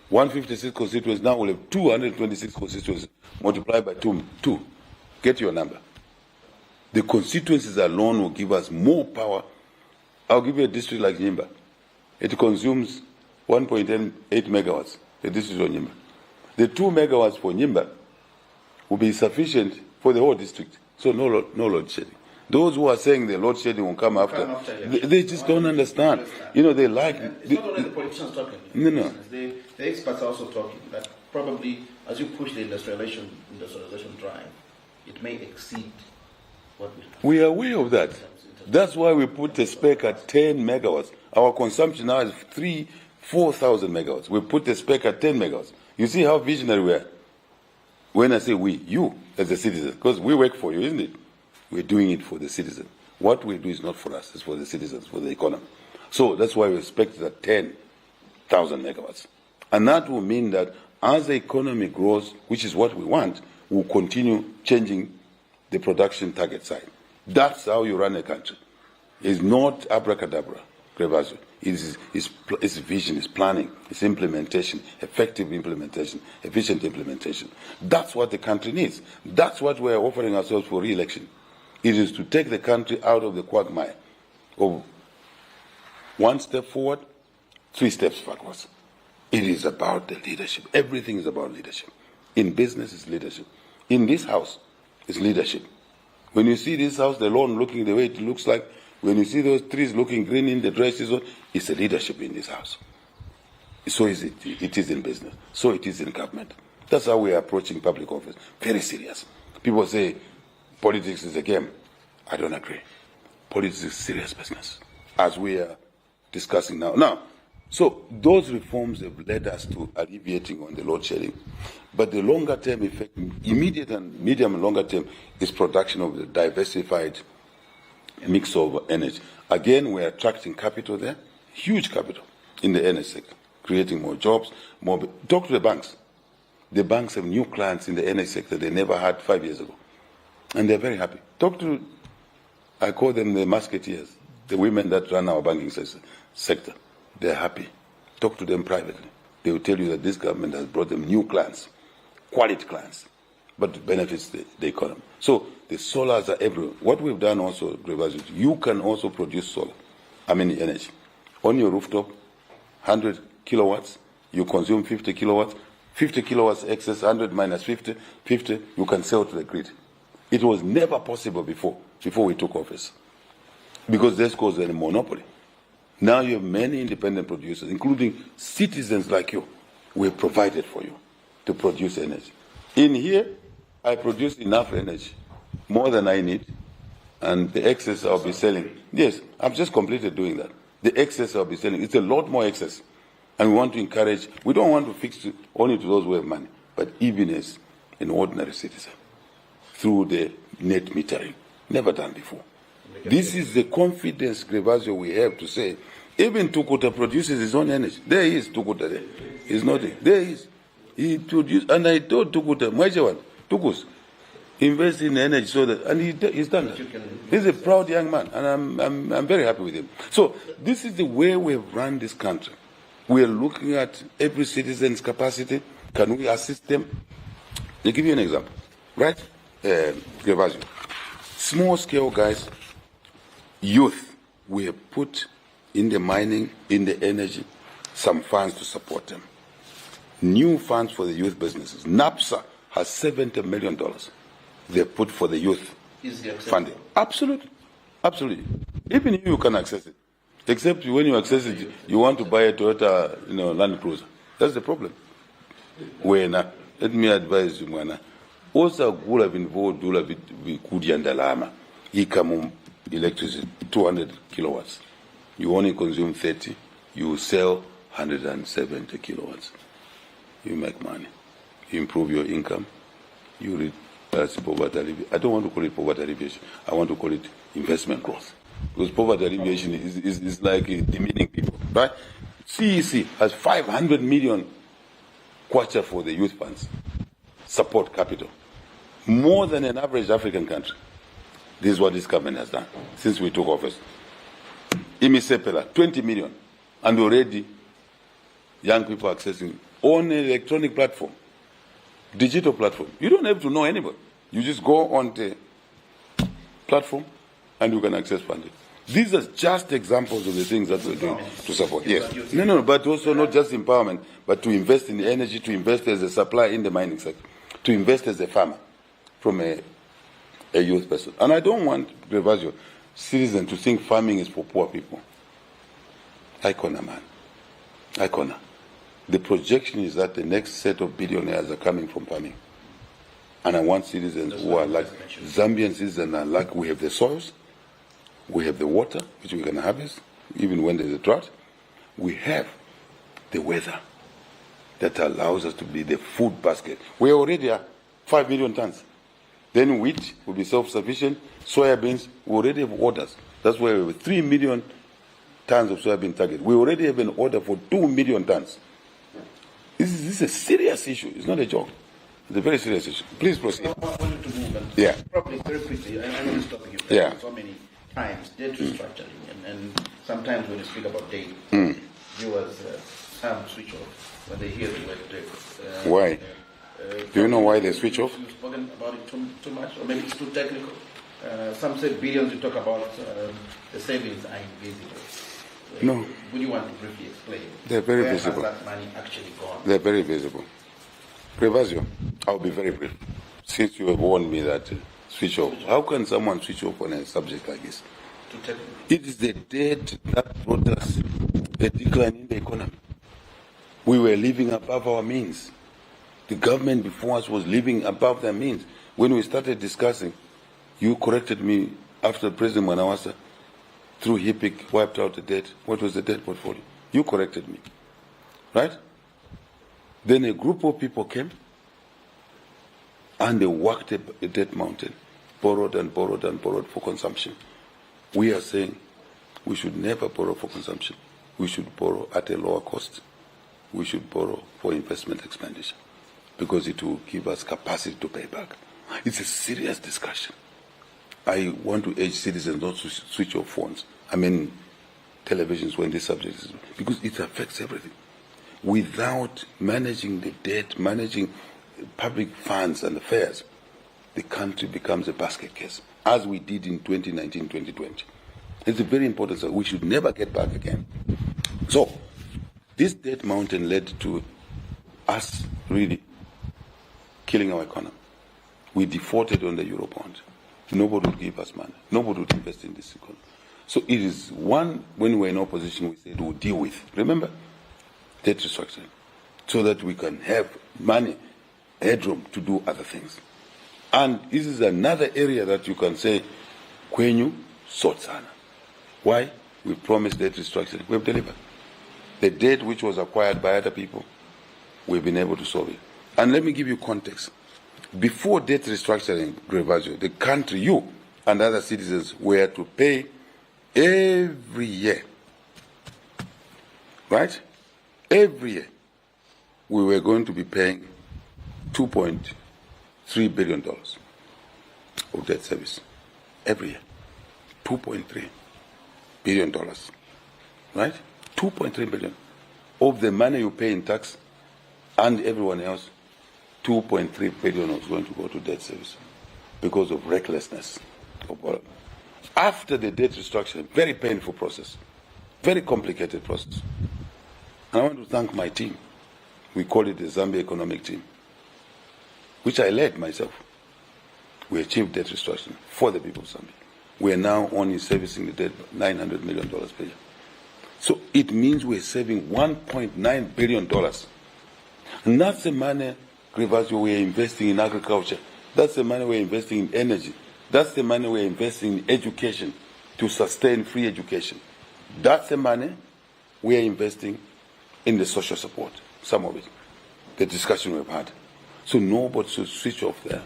156 constituencies, now we'll have 226 constituencies multiplied by 2. Get your number. The constituencies alone will give us more power. I'll give you a district like Nyimba. It consumes 1.8 megawatts, the district of Nyimba. The 2 megawatts for Nyimba will be sufficient for the whole district. So no load shedding. Those who are saying the load shedding will come after, they just don't understand. You know, they like... It's not only the politicians talking. No. The experts are also talking that probably as you push the industrialization drive, it may exceed what we have. We are aware of that. That's why we put the spec at 10 megawatts. Our consumption now is 4,000 megawatts. We put the spec at 10 megawatts. You see how visionary we are. When I say we, you as a citizen, because we work for you, isn't it? We're doing it for the citizen. What we do is not for us, it's for the citizens, for the economy. So that's why we expect it at 10,000 megawatts. And that will mean that as the economy grows, which is what we want, we'll continue changing the production target side. That's how you run a country. It's not abracadabra, Grevazo. It's vision, it's planning, it's implementation, effective implementation, efficient implementation. That's what the country needs. That's what we're offering ourselves for re-election. It is to take the country out of the quagmire of 1 step forward, 3 steps backwards. It is about the leadership. Everything is about leadership. In business, it's leadership. In this house, it's leadership. When you see this house, the lawn looking the way it looks like, when you see those trees looking green in the dresses, it's a leadership in this house. So is it. It is in business. So it is in government. That's how we are approaching public office. Very serious. People say politics is a game. I don't agree. Politics is serious business, as we are discussing now. Now, so those reforms have led us to alleviating on the load shedding. But the longer term effect, immediate and medium and longer term, is production of the diversified mix of energy. Again, we're attracting capital there, huge capital in the energy sector, creating more jobs, more. Talk to the banks. The banks have new clients in the energy sector they never had 5 years ago. And they're very happy. Talk to, I call them the musketeers, the women that run our banking sector. They're happy. Talk to them privately. They will tell you that this government has brought them new clients, quality clients, but it benefits the economy. So the solars are everywhere. What we've done also, you can also produce solar, energy. On your rooftop, 100 kilowatts, you consume 50 kilowatts, 50 kilowatts excess, 100 minus 50, you can sell to the grid. It was never possible before we took office, because this caused a monopoly. Now you have many independent producers, including citizens like you. We have provided for you to produce energy. In here, I produce enough energy, more than I need, and the excess I'll be selling. Yes, I've just completed doing that. The excess I'll be selling, it's a lot more excess. And we want to encourage, we don't want to fix it only to those who have money, but even as an ordinary citizen, through the net metering. Never done before. This is the confidence, Grevasio, we have to say, even Tukuta produces his own energy. There he is, Tukuta there. He's not there. There he is. He produced, and I told Tukuta, Mwebantu, Tukus, invest in energy so that, and he's done that. He's a proud young man, and I'm very happy with him. So this is the way we have run this country. We are looking at every citizen's capacity. Can we assist them? I'll give you an example, right? Grevasio. Small scale guys, youth, we have put in the mining, in the energy, some funds to support them. New funds for the youth businesses. NAPSA has $70 million they put for the youth funding. Absolutely. Absolutely. Even you can access it. Except when you access it, you want to buy a Toyota, Land Cruiser. That's the problem. Let me advise you, Mwana. Also, gula involved dula vikudi andalama. Ikamu electricity 200 kilowatts. You only consume 30. You sell 170 kilowatts. You make money. You improve your income. You reduce poverty alleviation. I don't want to call it poverty alleviation. I want to call it investment growth. Because poverty alleviation is like demeaning people, right? CEC has 500 million kwacha for the youth funds, support capital, more than an average African country. This is what this government has done since we took office. Imisepela, 20 million, and already young people are accessing on an electronic platform, digital platform. You don't have to know anybody. You just go on the platform and you can access funding. These are just examples of the things that we're doing to support. Yes. No, but also not just empowerment, but to invest in the energy, to invest as a supplier in the mining sector, to invest as a farmer from a youth person. And I don't want, Grevasio, citizens to think farming is for poor people. Icona, man. Icona. The projection is that the next set of billionaires are coming from farming. And I want citizens who are like, Zambian citizens are like, we have the soils, we have the water, which we can harvest, even when there's a drought. We have the weather that allows us to be the food basket. We already are 5 million tons. Then wheat will be self-sufficient. Soybeans, we already have orders. That's why we have 3 million tons of soybean target. We already have an order for 2 million tons. This is a serious issue. It's not a joke. It's a very serious issue. Please proceed. I wanted to move and yeah. Probably very quickly. I know this topic you've had so many times, debt restructuring, and sometimes when you speak about debt, viewers some switch off when they hear the word debt. Why? Do you know why they switch off? You've spoken about it too much, or maybe it's too technical. Some say billions. You talk about the savings are invisible. No. Would you want to briefly explain? They're very visible. Where has that money actually gone? They're very visible. Grevasio, I'll be very brief. Since you have warned me that switch off, how can someone switch off on a subject like this? It is the debt that brought us a decline in the economy. We were living above our means. The government before us was living above their means. When we started discussing, you corrected me after President Mwanawasa, through HIPIC, wiped out the debt. What was the debt portfolio? You corrected me, right? Then a group of people came and they worked a debt mountain, borrowed and borrowed and borrowed for consumption. We are saying we should never borrow for consumption. We should borrow at a lower cost. We should borrow for investment expenditure because it will give us capacity to pay back. It's a serious discussion. I want to urge citizens not to switch off phones. I mean, televisions when this subject is, because it affects everything. Without managing the debt, managing public funds and affairs, the country becomes a basket case, as we did in 2019-2020. It's a very important thing. We should never get back again. So, this debt mountain led to us really killing our economy. We defaulted on the Eurobond. Nobody would give us money. Nobody would invest in this economy. So it is one, when we were in opposition, we said we'll deal with. Remember? Debt restructuring. So that we can have money, headroom to do other things. And this is another area that you can say, Kwenyu Sotsana. Why? We promised debt restructuring. We've delivered. The debt which was acquired by other people, we've been able to solve it. And let me give you context. Before debt restructuring, Grevajo, the country, you and other citizens were to pay every year. Right? Every year. We were going to be paying $2.3 billion of debt service. Every year. $2.3 billion. Right? $2.3 billion. Of the money you pay in tax and everyone else, $2.3 billion was going to go to debt service because of recklessness. After the debt restructuring, very painful process, very complicated process. And I want to thank my team. We call it the Zambia Economic Team, which I led myself. We achieved debt restructuring for the people of Zambia. We are now only servicing the debt $900 million per year. So it means we're saving $1.9 billion. And that's the money, Grevajo, we're investing in agriculture. That's the money we're investing in energy. That's the money we're investing in education to sustain free education. That's the money we're investing in the social support, some of it, the discussion we've had. So nobody should switch off their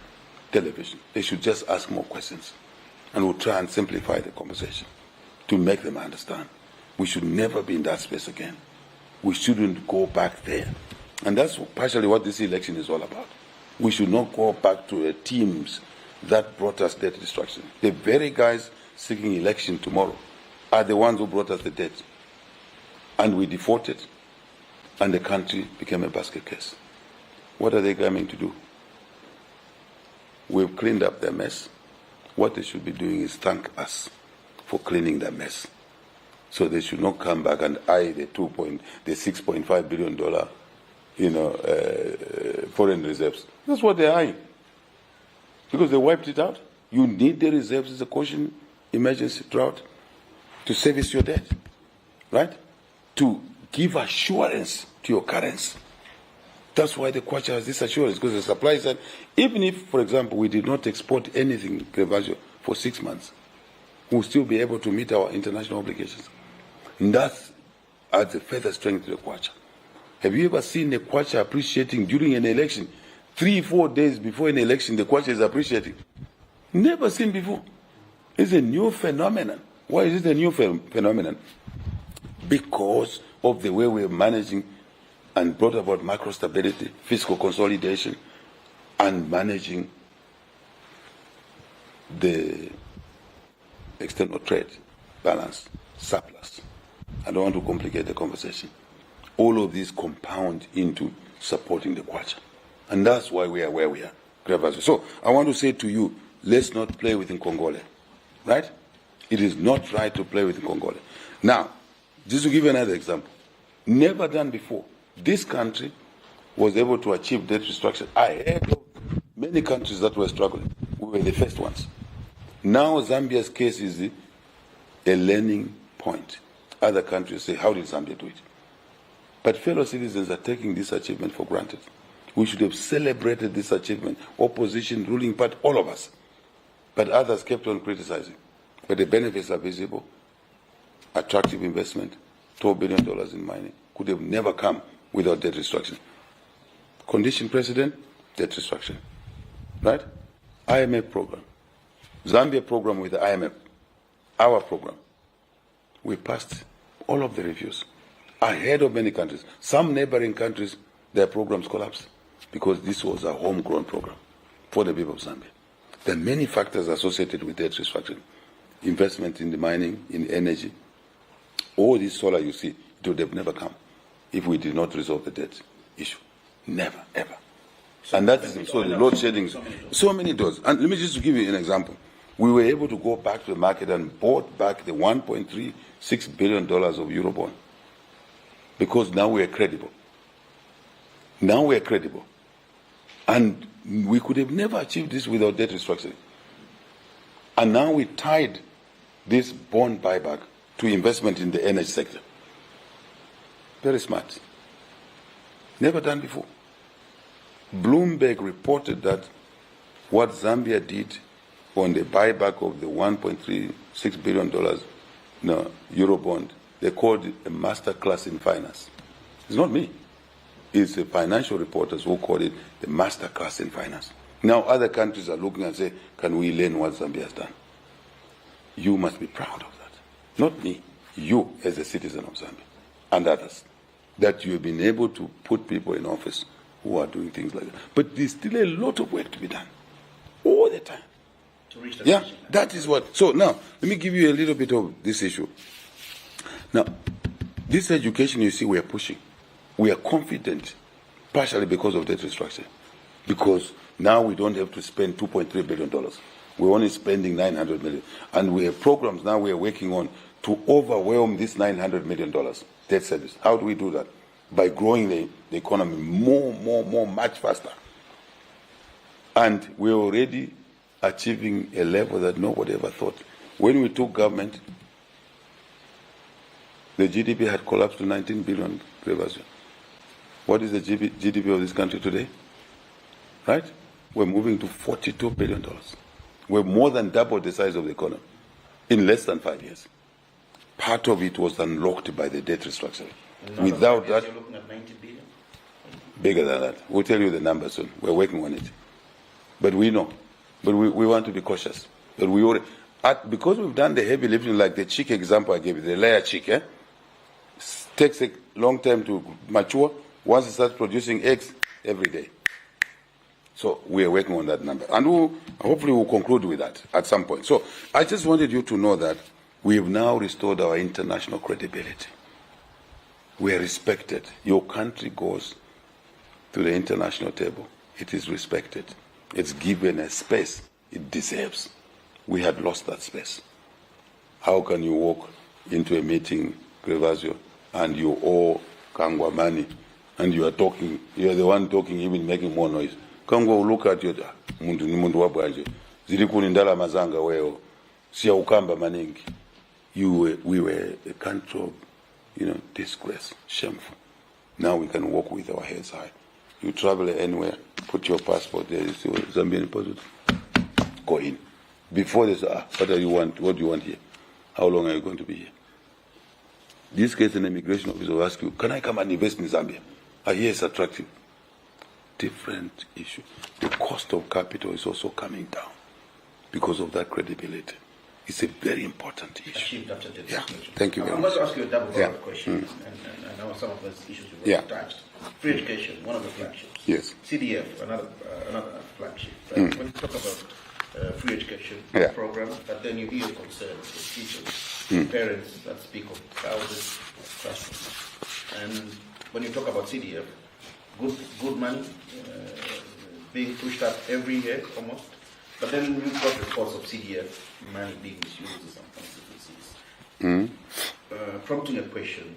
television. They should just ask more questions. And we'll try and simplify the conversation to make them understand. We should never be in that space again. We shouldn't go back there. And that's partially what this election is all about. We should not go back to the teams that brought us debt destruction. The very guys seeking election tomorrow are the ones who brought us the debt. And we defaulted, and the country became a basket case. What are they coming to do? We've cleaned up their mess. What they should be doing is thank us for cleaning their mess. So they should not come back and eye the $6.5 billion, foreign reserves. That's what they're eyeing. Because they wiped it out. You need the reserves as a caution emergency drought to service your debt, right? To give assurance to your currency. That's why the Kwacha has this assurance, because the supply side, even if, for example, we did not export anything, Grevajo, for 6 months, we'll still be able to meet our international obligations. And that adds a further strength to the Kwacha. Have you ever seen the Kwacha appreciating during an election? 3-4 days before an election, the Kwacha is appreciating. Never seen before. It's a new phenomenon. Why is it a new phenomenon? Because of the way we're managing and brought about macro stability, fiscal consolidation, and managing the external trade balance, surplus. I don't want to complicate the conversation. All of these compound into supporting the Kwacha. And that's why we are where we are. So I want to say to you, let's not play with Nkongole. Right? It is not right to play with Nkongole. Now, just to give you another example. Never done before. This country was able to achieve debt restructuring ahead of many countries that were struggling. We were the first ones. Now Zambia's case is a learning point. Other countries say, how did Zambia do it? But fellow citizens are taking this achievement for granted. We should have celebrated this achievement. Opposition, ruling party, all of us. But others kept on criticizing. but the benefits are visible. Attractive investment, $12 billion in mining, could have never come without debt restructuring. Condition precedent, debt restructuring. Right? IMF program. Zambia program with the IMF. Our program. We passed all of the reviews ahead of many countries. Some neighboring countries, their programs collapsed because this was a homegrown program for the people of Zambia. There are many factors associated with debt restructuring. Investment in the mining, in energy. All this solar you see, it would have never come if we did not resolve the debt issue. Never, ever. And that is so the load shedding. So many doors. And let me just give you an example. We were able to go back to the market and bought back the $1.36 billion of Eurobond because now we are credible. Now we are credible. And we could have never achieved this without debt restructuring. And now we tied this bond buyback to investment in the energy sector. Very smart. Never done before. Bloomberg reported that what Zambia did on the buyback of the $1.36 billion Eurobond, they called it a master class in finance. It's not me. It's the financial reporters who called it the master class in finance. Now other countries are looking and say, can we learn what Zambia has done? You must be proud of that. Not me. You as a citizen of Zambia and others. That you have been able to put people in office who are doing things like that. But there's still a lot of work to be done. All the time. To reach yeah, that is what. So now, let me give you a little bit of this issue. Now, this education you see we are pushing, we are confident, partially because of debt restructuring. Because now we don't have to spend $2.3 billion. We're only spending $900 million. And we have programs now we are working on to overwhelm this $900 million debt service. How do we do that? By growing the economy more, much faster. And we're already achieving a level that nobody ever thought. When we took government, the GDP had collapsed to 19 billion. What is the GDP of this country today? Right? We're moving to $42 billion. We're more than double the size of the economy in less than 5 years. Part of it was unlocked by the debt restructuring. Without that, you're looking at 90 billion? Bigger than that. We'll tell you the number soon. We're working on it. But we know. But we want to be cautious. But we already, because we've done the heavy lifting, like the chick example I gave you, the layer chick, takes a long time to mature. Once it starts producing eggs, every day. So we are working on that number. And hopefully we'll conclude with that at some point. So I just wanted you to know that we have now restored our international credibility. We are respected. Your country goes to the international table. It is respected. It's given a space it deserves. We had lost that space. How can you walk into a meeting, Grevasio, and you owe Kangwa money, and you are talking, you are the one talking, even making more noise. Kangwa will look at you, mundu ni mundu wabwanje. Zili kunindala mazanga weo, siya ukamba maningi. We were a country of, disgrace, shameful. Now we can walk with our heads high. You travel anywhere, put your passport there, you see Zambian passport, go in. Before they say, what do you want here? How long are you going to be here? This case, an immigration officer will ask you, can I come and invest in Zambia? I hear it's attractive. Different issue. The cost of capital is also coming down because of that credibility. It's a very important issue. Yeah. Thank you very much. I'm going to ask you a double question, and I know some of those issues you've already touched. Free education, one of the flagships. Yes. CDF, another flagship. Mm. When you talk about free education program, but then you hear concerns with teachers, parents that speak of thousands of classrooms. And when you talk about CDF, good money being pushed up every year almost. But then you've got reports of CDF money being misused in some constituencies. Prompting a question,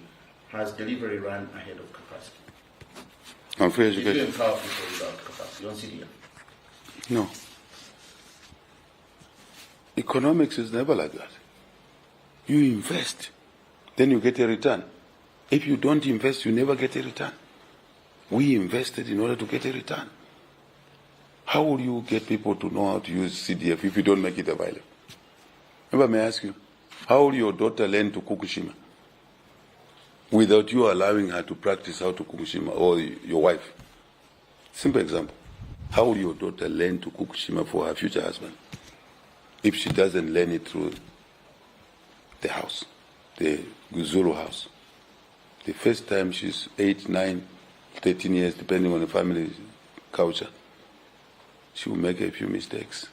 has delivery run ahead of capacity? On free Did you education? empower people without capacity on CDF? No. Economics is never like that. You invest, then you get a return. If you don't invest, you never get a return. We invested in order to get a return. How will you get people to know how to use CDF if you don't make it available? Remember, may I ask you, how will your daughter learn to cook shima without you allowing her to practice how to cook shima, or your wife? Simple example. How will your daughter learn to cook shima for her future husband if she doesn't learn it through the house, the Zulu house? The first time she's 8, 9, 13 years, depending on the family culture, she will make a few mistakes.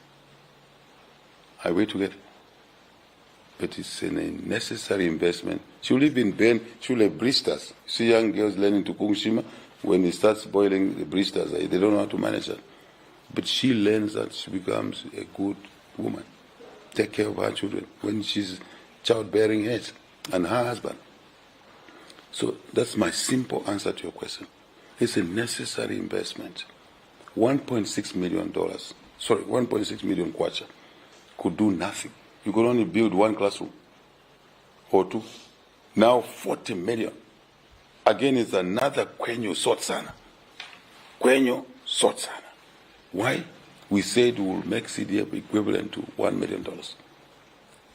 I wait together. But it's a necessary investment. She will even burn, she will have blisters. See young girls learning to cook shima, when it starts boiling, the blisters, they don't know how to manage that. But she learns that, she becomes a good woman. Take care of her children when she's childbearing age, and her husband. So that's my simple answer to your question. It's a necessary investment. $1.6 million, 1.6 million kwacha could do nothing. You could only build one classroom or two. Now 40 million. Again, it's another kwenyo sotsana. Kwenyo sotsana. Why? We said we will make CDF equivalent to $1 million.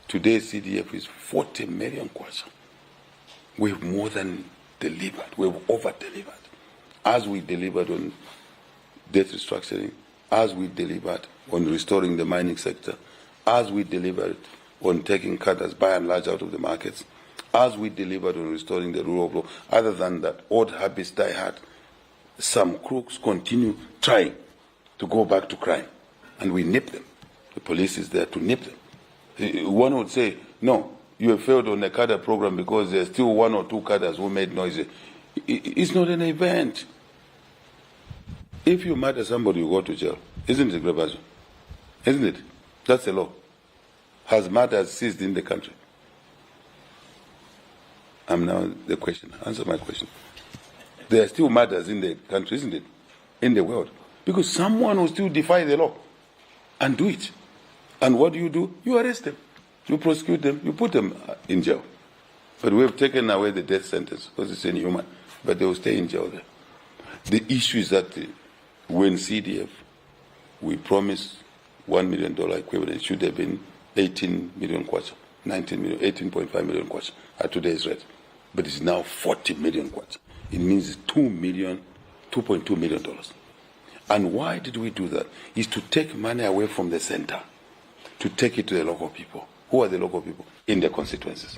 Today, CDF is 40 million kwacha. We've more than delivered. We've over-delivered. As we delivered on debt restructuring, as we delivered on restoring the mining sector, as we delivered on taking cadres by and large out of the markets, as we delivered on restoring the rule of law. Other than that, old habits die hard. Some crooks continue trying to go back to crime, and we nip them. The police is there to nip them. One would say, no, you have failed on the cadre program because there's still one or two cadres who made noise. It's not an event. If you murder somebody, you go to jail. Isn't it, Grebazo? Isn't it? That's the law. Has murder ceased in the country? I'm now the question. Answer my question. There are still murders in the country, isn't it? In the world. Because someone will still defy the law and do it. And what do? You arrest them. You prosecute them. You put them in jail. But we have taken away the death sentence because it's inhuman. But they will stay in jail there. The issue is that when CDF, we promised $1 million equivalent, it should have been 18 million kwacha, 19 million, 18.5 million kwacha at today's rate. But it's now 40 million kwacha. It means it's $2.2 million. And why did we do that? Is to take money away from the center, to take it to the local people. Who are the local people? In the constituencies.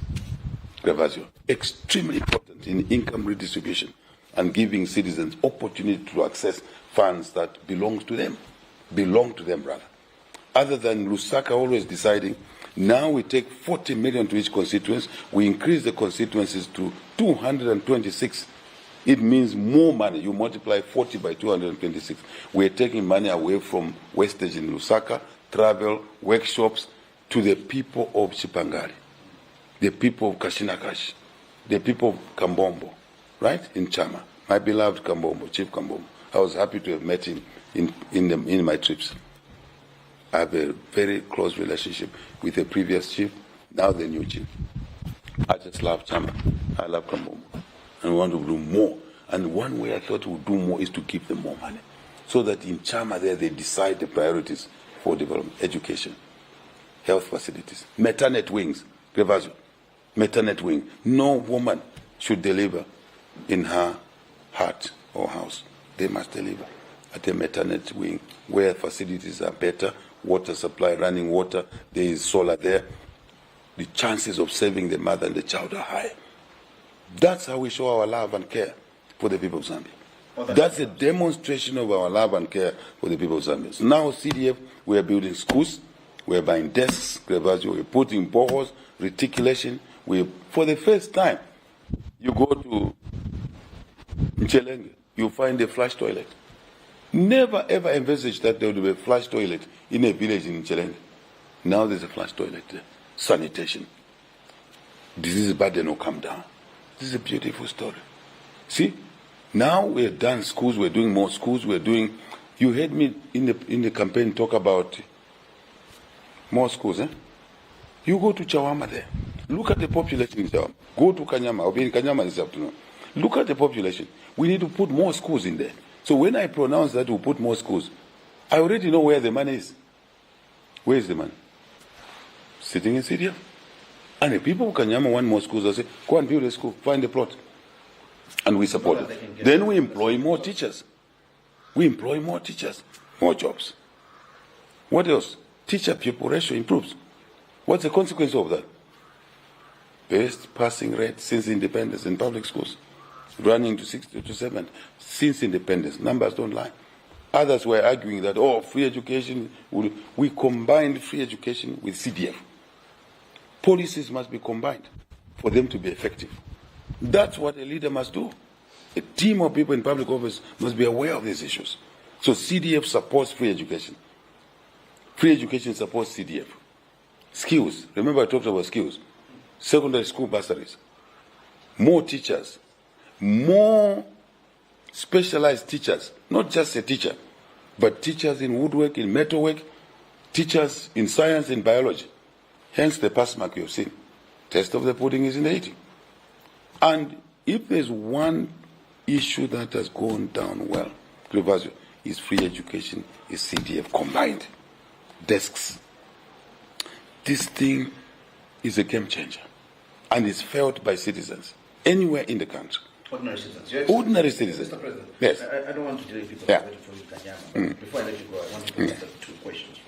Gravazio. Extremely important in income redistribution and giving citizens opportunity to access funds that belong to them. Belong to them, rather. Other than Lusaka always deciding, now we take 40 million to each constituency, we increase the constituencies to 226. It means more money. You multiply 40 by 226. We're taking money away from wastage in Lusaka, travel, workshops, to the people of Chipangari, the people of Kashinakashi, the people of Kambombo, right? In Chama. My beloved Kambombo, Chief Kambombo. I was happy to have met him in my trips. I have a very close relationship with the previous chief, now the new chief. I just love Chama. I love Kambombo. And we want to do more. And one way I thought we would do more is to give them more money. So that in Chama there they decide the priorities for development, education, health facilities, maternity wings, Grevazo, maternity wing. No woman should deliver in her hut or house. They must deliver at a maternity wing where facilities are better, water supply, running water, there is solar there. The chances of saving the mother and the child are high. That's how we show our love and care for the people of Zambia. That's a demonstration of our love and care for the people of Zambia. So now CDF, we are building schools, we are buying desks, we're putting boreholes, reticulation. For the first time, you go to Mchelenge, you find a flush toilet. Never ever envisaged that there would be a flush toilet in a village in Mchelenge. Now there's a flush toilet there. Sanitation. Disease burden will come down. This is a beautiful story. See, now we're done schools, we're doing more schools, you heard me in the campaign talk about more schools, eh? You go to Chawama there. Look at the population in Chawama. Go to Kanyama. I'll be in Kanyama this afternoon. Look at the population. We need to put more schools in there. So when I pronounce that we'll put more schools, I already know where the money is. Where is the money? sitting in CDF. And the people who Kanyama want more schools, I say, go and build a school, find a plot. And we support it. Then we employ more teachers. We employ more teachers, more jobs. What else? Teacher-pupil ratio improves. What's the consequence of that? Best passing rate since independence in public schools, running to 60 to 70 since independence. Numbers don't lie. Others were arguing that, free education, we combined free education with CDF. Policies must be combined for them to be effective. That's what a leader must do. A team of people in public office must be aware of these issues. So CDF supports free education. Free education supports CDF. Skills. Remember I talked about skills. Secondary school bursaries. More teachers. More specialized teachers. Not just a teacher, but teachers in woodwork, in metalwork, teachers in science and biology. Hence the pass mark you've seen. Test of the pudding is in the eating. And if there's one issue that has gone down well, is free education, is CDF combined. Desks. This thing is a game changer. And it's felt by citizens anywhere in the country. Ordinary citizens. Ordinary citizens. Mr. President, yes. I don't want to delay people. Yeah. Waiting for you, Kanyama. Before I let you go, I want to answer two questions.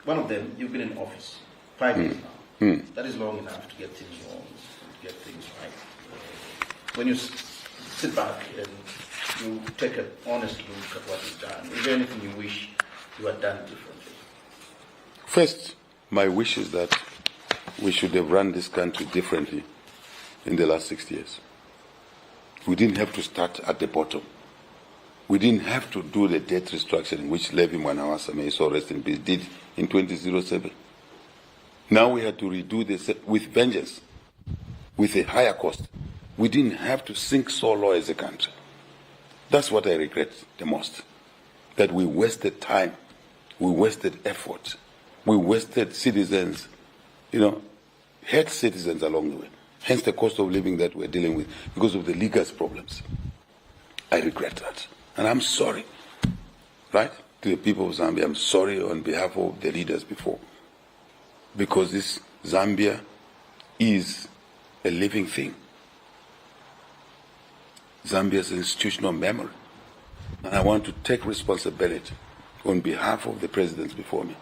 One of them, you've been in office 5 years now. That is long enough to get things wrong, to get things right. When you sit back and you take an honest look at what you've done, is there anything you wish you had done differently? First, my wish is that we should have run this country differently in the last 6 years. We didn't have to start at the bottom. We didn't have to do the debt restructuring, which Levi Mwanawasa, may so rest in peace, did in 2007. Now we had to redo this with vengeance, with a higher cost. We didn't have to sink so low as a country. That's what I regret the most, that we wasted time, we wasted effort, we wasted citizens, hurt citizens along the way. Hence the cost of living that we're dealing with because of the legal problems. I regret that. And I'm sorry, right, to the people of Zambia. I'm sorry on behalf of the leaders before. Because this Zambia is a living thing. Zambia's institutional memory. And I want to take responsibility on behalf of the presidents before me.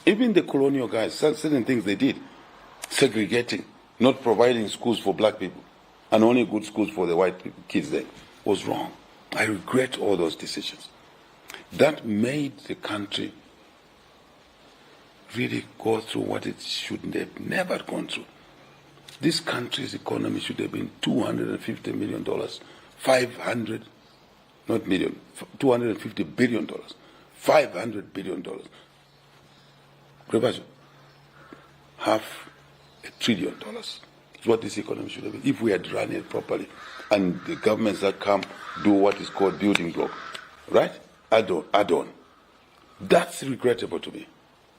Even the colonial guys, certain things they did, segregating, not providing schools for black people, and only good schools for the white kids there, was wrong. I regret all those decisions. That made the country really go through what it should have never gone through. This country's economy should have been $250 million, $250 billion, $500 billion. $500 billion is what this economy should have been if we had run it properly. And the governments that come do what is called building block, right? Add on. That's regrettable to me.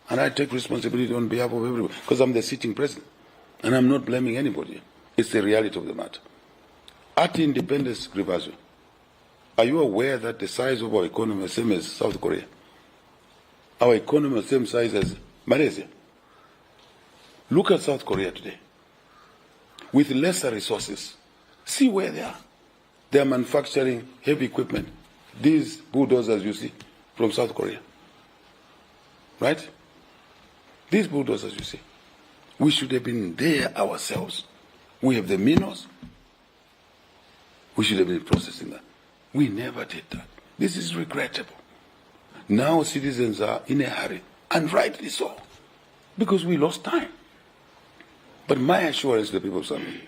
And I take responsibility on behalf of everyone because I'm the sitting president. And I'm not blaming anybody. It's the reality of the matter. At independence, Grivazo, are you aware that the size of our economy is the same as South Korea? Our economy is the same size as Malaysia. Look at South Korea today. With lesser resources, see where they are. They are manufacturing heavy equipment. These bulldozers you see from South Korea. Right? These bulldozers you see. We should have been there ourselves. We have the minerals. We should have been processing that. We never did that. This is regrettable. Now citizens are in a hurry, and rightly so, because we lost time. But my assurance to the people of Zambia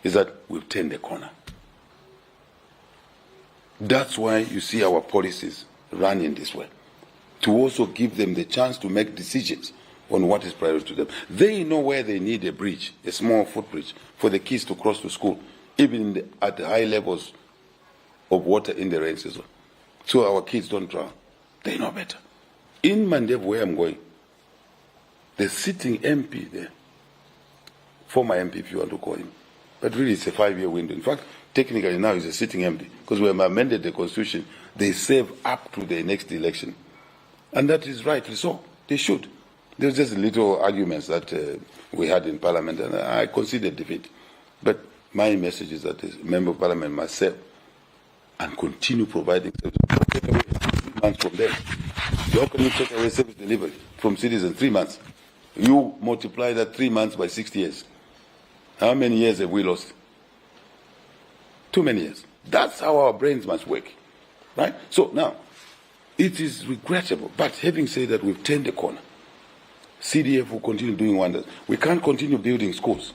is that we've turned the corner. That's why you see our policies running this way, to also give them the chance to make decisions on what is priority to them. They know where they need a bridge, a small footbridge, for the kids to cross to school, even at the high levels of water in the rain season, so our kids don't drown. They know better. In Mandeb, where I'm going, the sitting MP there, former MP if you want to call him, but really it's a 5-year window. In fact, technically now he's a sitting MP, because we have amended the constitution. They serve up to the next election. And that is rightly so. They should. There was just little arguments that we had in Parliament, and I conceded defeat. But my message is that the Member of Parliament must serve and continue providing service. Take away 3 months from them. How can you take away service delivery from citizens 3 months? You multiply that 3 months by 60 years. How many years have we lost? Too many years. That's how our brains must work. Right? So now, it is regrettable. But having said that, we've turned the corner. CDF will continue doing wonders. We can't continue building schools.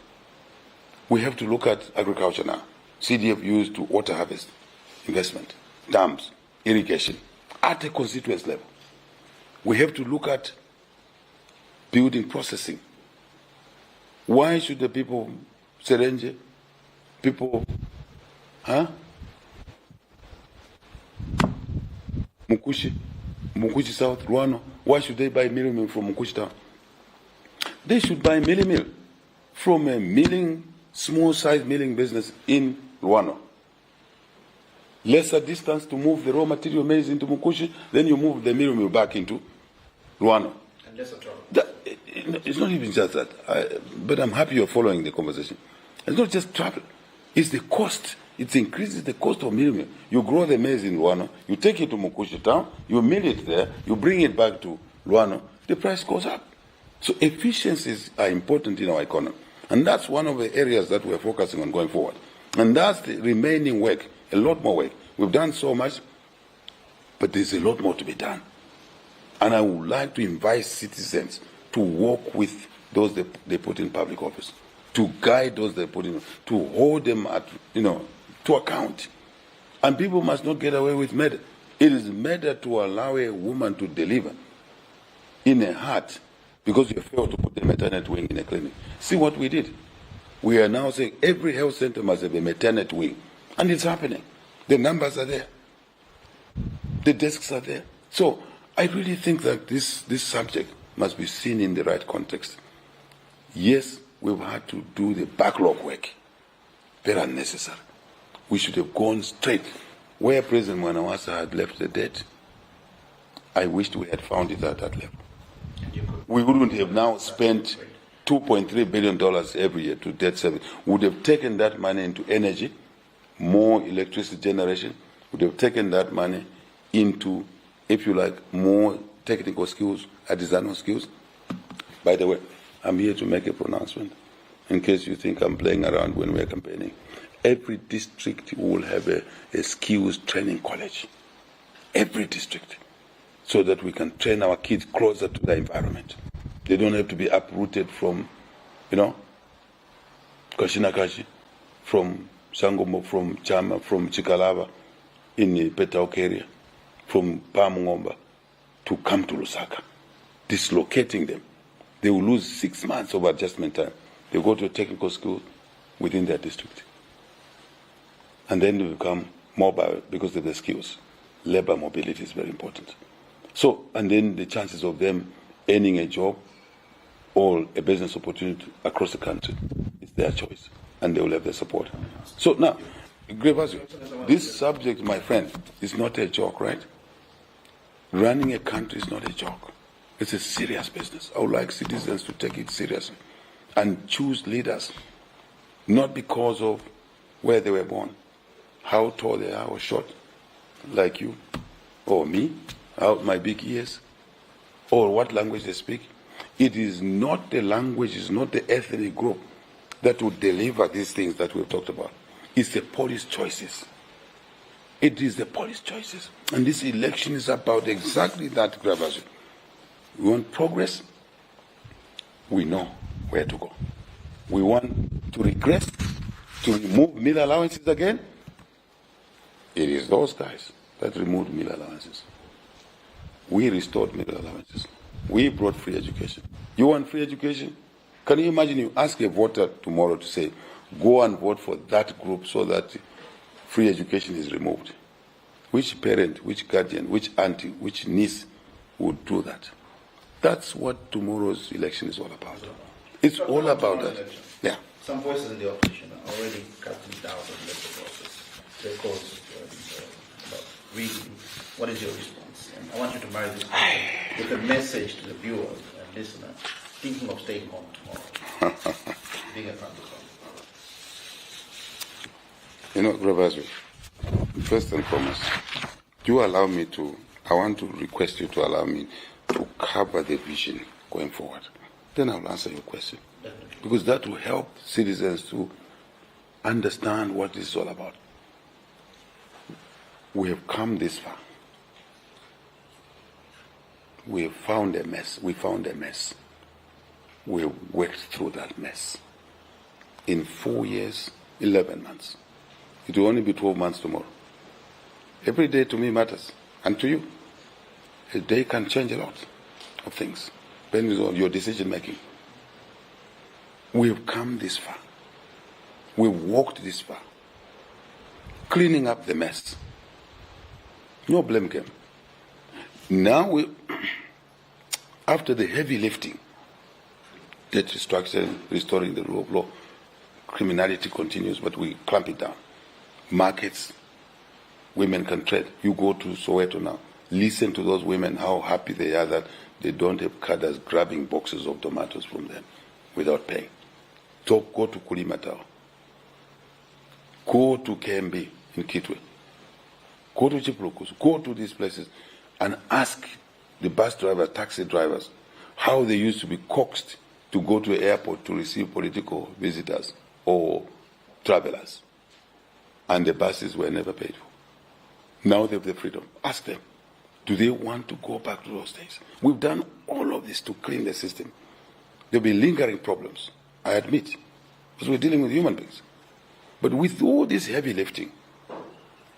We have to look at agriculture now. CDF used to water harvest, investment, dams, irrigation, at a constituency level. We have to look at building processing. Why should the people, Serenje, people, Mukushi South, Ruano, why should they buy milling meal from Mukushi Town? They should buy milling meal from a milling, small-sized milling business in Ruano. Lesser distance to move the raw material maize into Mukushi, then you move the milling meal back into Ruano. And lesser trouble. It's not even just that. But I'm happy you're following the conversation. It's not just travel. It's the cost. It increases the cost of milling meal. You grow the maize in Luano, you take it to Mukushi Town, you mill it there, you bring it back to Luano, the price goes up. So efficiencies are important in our economy. And that's one of the areas that we're focusing on going forward. And that's the remaining work, a lot more work. We've done so much, but there's a lot more to be done. And I would like to invite citizens to work with those they put in public office, to guide those they put in, to hold them at, to account. And people must not get away with murder. It is murder to allow a woman to deliver in a heart because you failed to put the maternity wing in a clinic. See what we did? We are now saying every health center must have a maternity wing. And it's happening. The numbers are there. The desks are there. So I really think that this subject must be seen in the right context. Yes, we've had to do the backlog work. Very unnecessary. We should have gone straight where President Mwanawasa had left the debt. I wished we had found it at that level. We wouldn't have now spent $2.3 billion every year to debt service. We would have taken that money into energy, more electricity generation. We would have taken that money into, if you like, more technical skills, artisanal skills. By the way, I'm here to make a pronouncement in case you think I'm playing around when we're campaigning. Every district will have a skills training college. Every district. So that we can train our kids closer to the environment. They don't have to be uprooted from, Kashinakashi, from Sangomo, from Chama, from Chikalaba, in the Petaok area, from Pamungomba, to come to Lusaka, dislocating them. They will lose 6 months of adjustment time. They go to a technical school within their district. And then they become mobile because of the skills. Labor mobility is very important. So, and then the chances of them earning a job or a business opportunity across the country is their choice. And they will have their support. So now, this subject, my friend, is not a joke, right? Running a country is not a joke. It's a serious business. I would like citizens to take it seriously and choose leaders, not because of where they were born, how tall they are or short, like you or me, out my big ears, or what language they speak. It is not the language, it's not the ethnic group that will deliver these things that we've talked about. It's the policy choices. It is the policy choices. And this election is about exactly that, Gravazu. We want progress. We know where to go. We want to regress, to remove meal allowances again. It is those guys that removed meal allowances. We restored meal allowances. We brought free education. You want free education? Can you imagine you ask a voter tomorrow to say, go and vote for that group so that free education is removed? Which parent, which guardian, which auntie, which niece would do that? That's what tomorrow's election is all about. It's all about that. Yeah. Some voices in the opposition are already casting doubt on the electoral process because about reading. What is your response? And I want you to marry this with a message to the viewers listener thinking of staying home tomorrow, being a family? You know, Professor, first and foremost, you allow me to, I want to request you to allow me to cover the vision going forward. Then I'll answer your question. Definitely. Because that will help citizens to understand what this is all about. We have come this far. We have found a mess. We found a mess. We have worked through that mess. In 4 years, 11 months. It will only be 12 months tomorrow. Every day to me matters, and to you. A day can change a lot of things, depending on your decision making. We've come this far. We've walked this far. Cleaning up the mess. No blame game. Now after the heavy lifting, debt restructuring, restoring the rule of law, criminality continues, but we clamp it down. Markets, women can trade. You go to Soweto now, listen to those women, how happy they are that they don't have cadres grabbing boxes of tomatoes from them without paying. So go to Kulima Tower. Go to KMB in Kitwe. Go to Chiplukus. Go to these places and ask the bus drivers, taxi drivers, how they used to be coaxed to go to the airport to receive political visitors or travelers. And the buses were never paid for. Now they have the freedom. Ask them, do they want to go back to those days? We've done all of this to clean the system. There'll be lingering problems, I admit, because we're dealing with human beings. But with all this heavy lifting,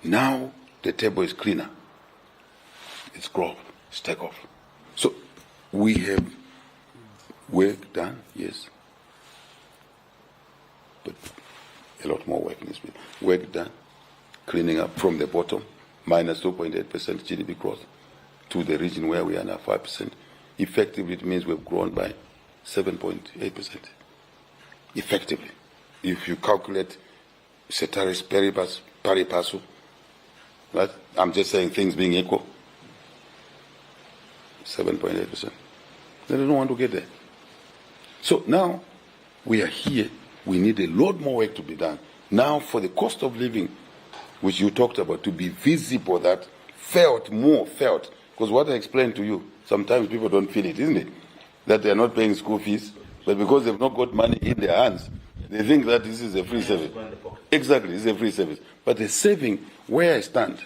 now the table is cleaner. It's growth, it's takeoff. So we have work done, yes. But a lot more work needs to be done. Work done, cleaning up from the bottom, minus 2.8% GDP growth, to the region where we are now 5%. Effectively, it means we've grown by 7.8%. Effectively. If you calculate ceteris paribus, pari passu, right? I'm just saying things being equal, 7.8%. They don't want to get there. So now we are here. We need a lot more work to be done. Now for the cost of living, which you talked about, to be visible, that more felt. Because what I explained to you, sometimes people don't feel it, isn't it? That they are not paying school fees, but because they've not got money in their hands, they think that this is a free service. Exactly, it's a free service. But the saving, where I stand,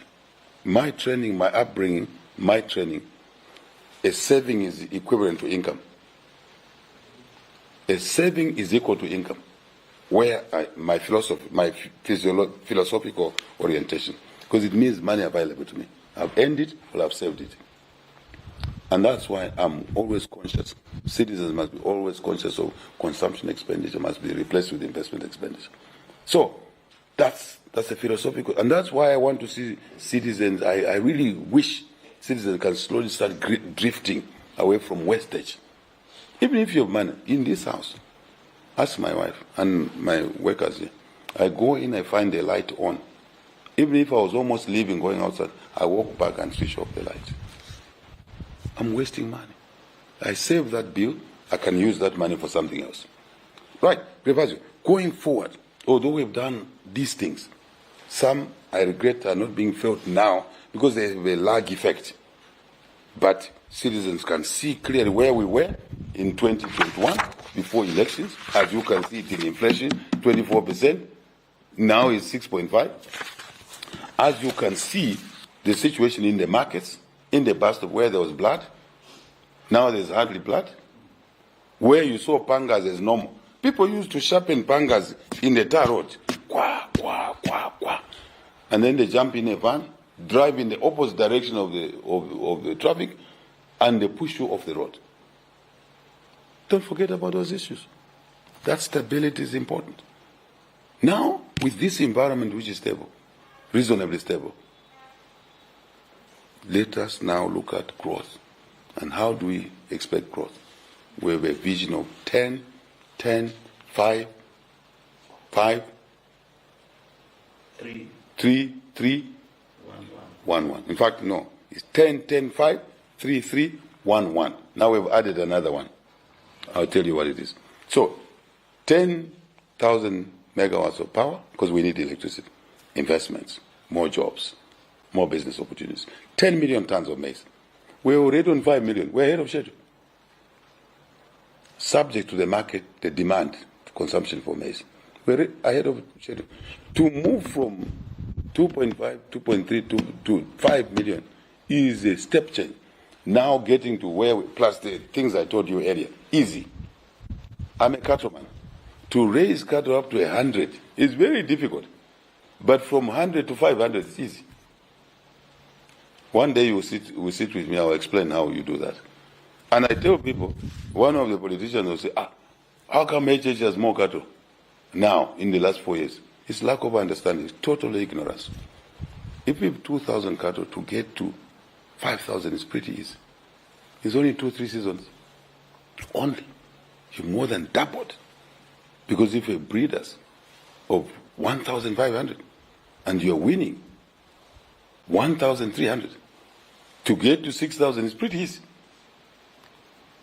my training, my upbringing, my training, a saving is equivalent to income. A saving is equal to income. Where my philosophical orientation, because it means money available to me. I've earned it or I've saved it. And that's why I'm always conscious. Citizens must be always conscious of consumption expenditure must be replaced with investment expenditure. So that's a philosophical, and that's why I want to see citizens, I really wish citizens can slowly start drifting away from wastage. Even if you have money in this house, ask my wife and my workers here. I go in, I find the light on. Even if I was almost leaving, going outside, I walk back and switch off the light. I'm wasting money. I save that bill, I can use that money for something else. Right, going forward, although we've done these things, some I regret are not being felt now because they have a lag effect. But citizens can see clearly where we were in 2021 before elections. As you can see it in inflation, 24%. Now it's 6.5. As you can see the situation in the markets, in the past of where there was blood, now there's hardly blood. Where you saw pangas as normal. People used to sharpen pangas in the tar road. Kwa, kwa, kwa, kwa. And then they jump in a van, drive in the opposite direction of the traffic, and they push you off the road. Don't forget about those issues. That stability is important. Now, with this environment which is stable, reasonably stable, let us now look at growth. And how do we expect growth? We have a vision of 10, 10, 5, 5, 3, 3, 3, 1, 1. In fact, no. It's 10, 10, 5, 3, 3, 1, 1. Now we've added another one. I'll tell you what it is. So, 10,000 megawatts of power, because we need electricity, investments, more jobs, more business opportunities. 10 million tons of maize. We're already on 5 million. We're ahead of schedule. Subject to the market, the demand, consumption for maize. We're ahead of schedule. To move from 2.5, 2.3 to 5 million is a step change. Now getting to where, plus the things I told you earlier, easy. I'm a cattleman. To raise cattle up to 100 is very difficult. But from 100 to 500 is easy. One day you will sit with me, I'll explain how you do that. And I tell people, one of the politicians will say, how come HH has more cattle now in the last 4 years? It's lack of understanding, it's total ignorance. If we have 2,000 cattle, to get to 5,000 is pretty easy. It's only 2-3 seasons. Only. You've more than doubled. Because if you have breeders of 1,500 and you're winning 1,300, to get to 6,000 is pretty easy.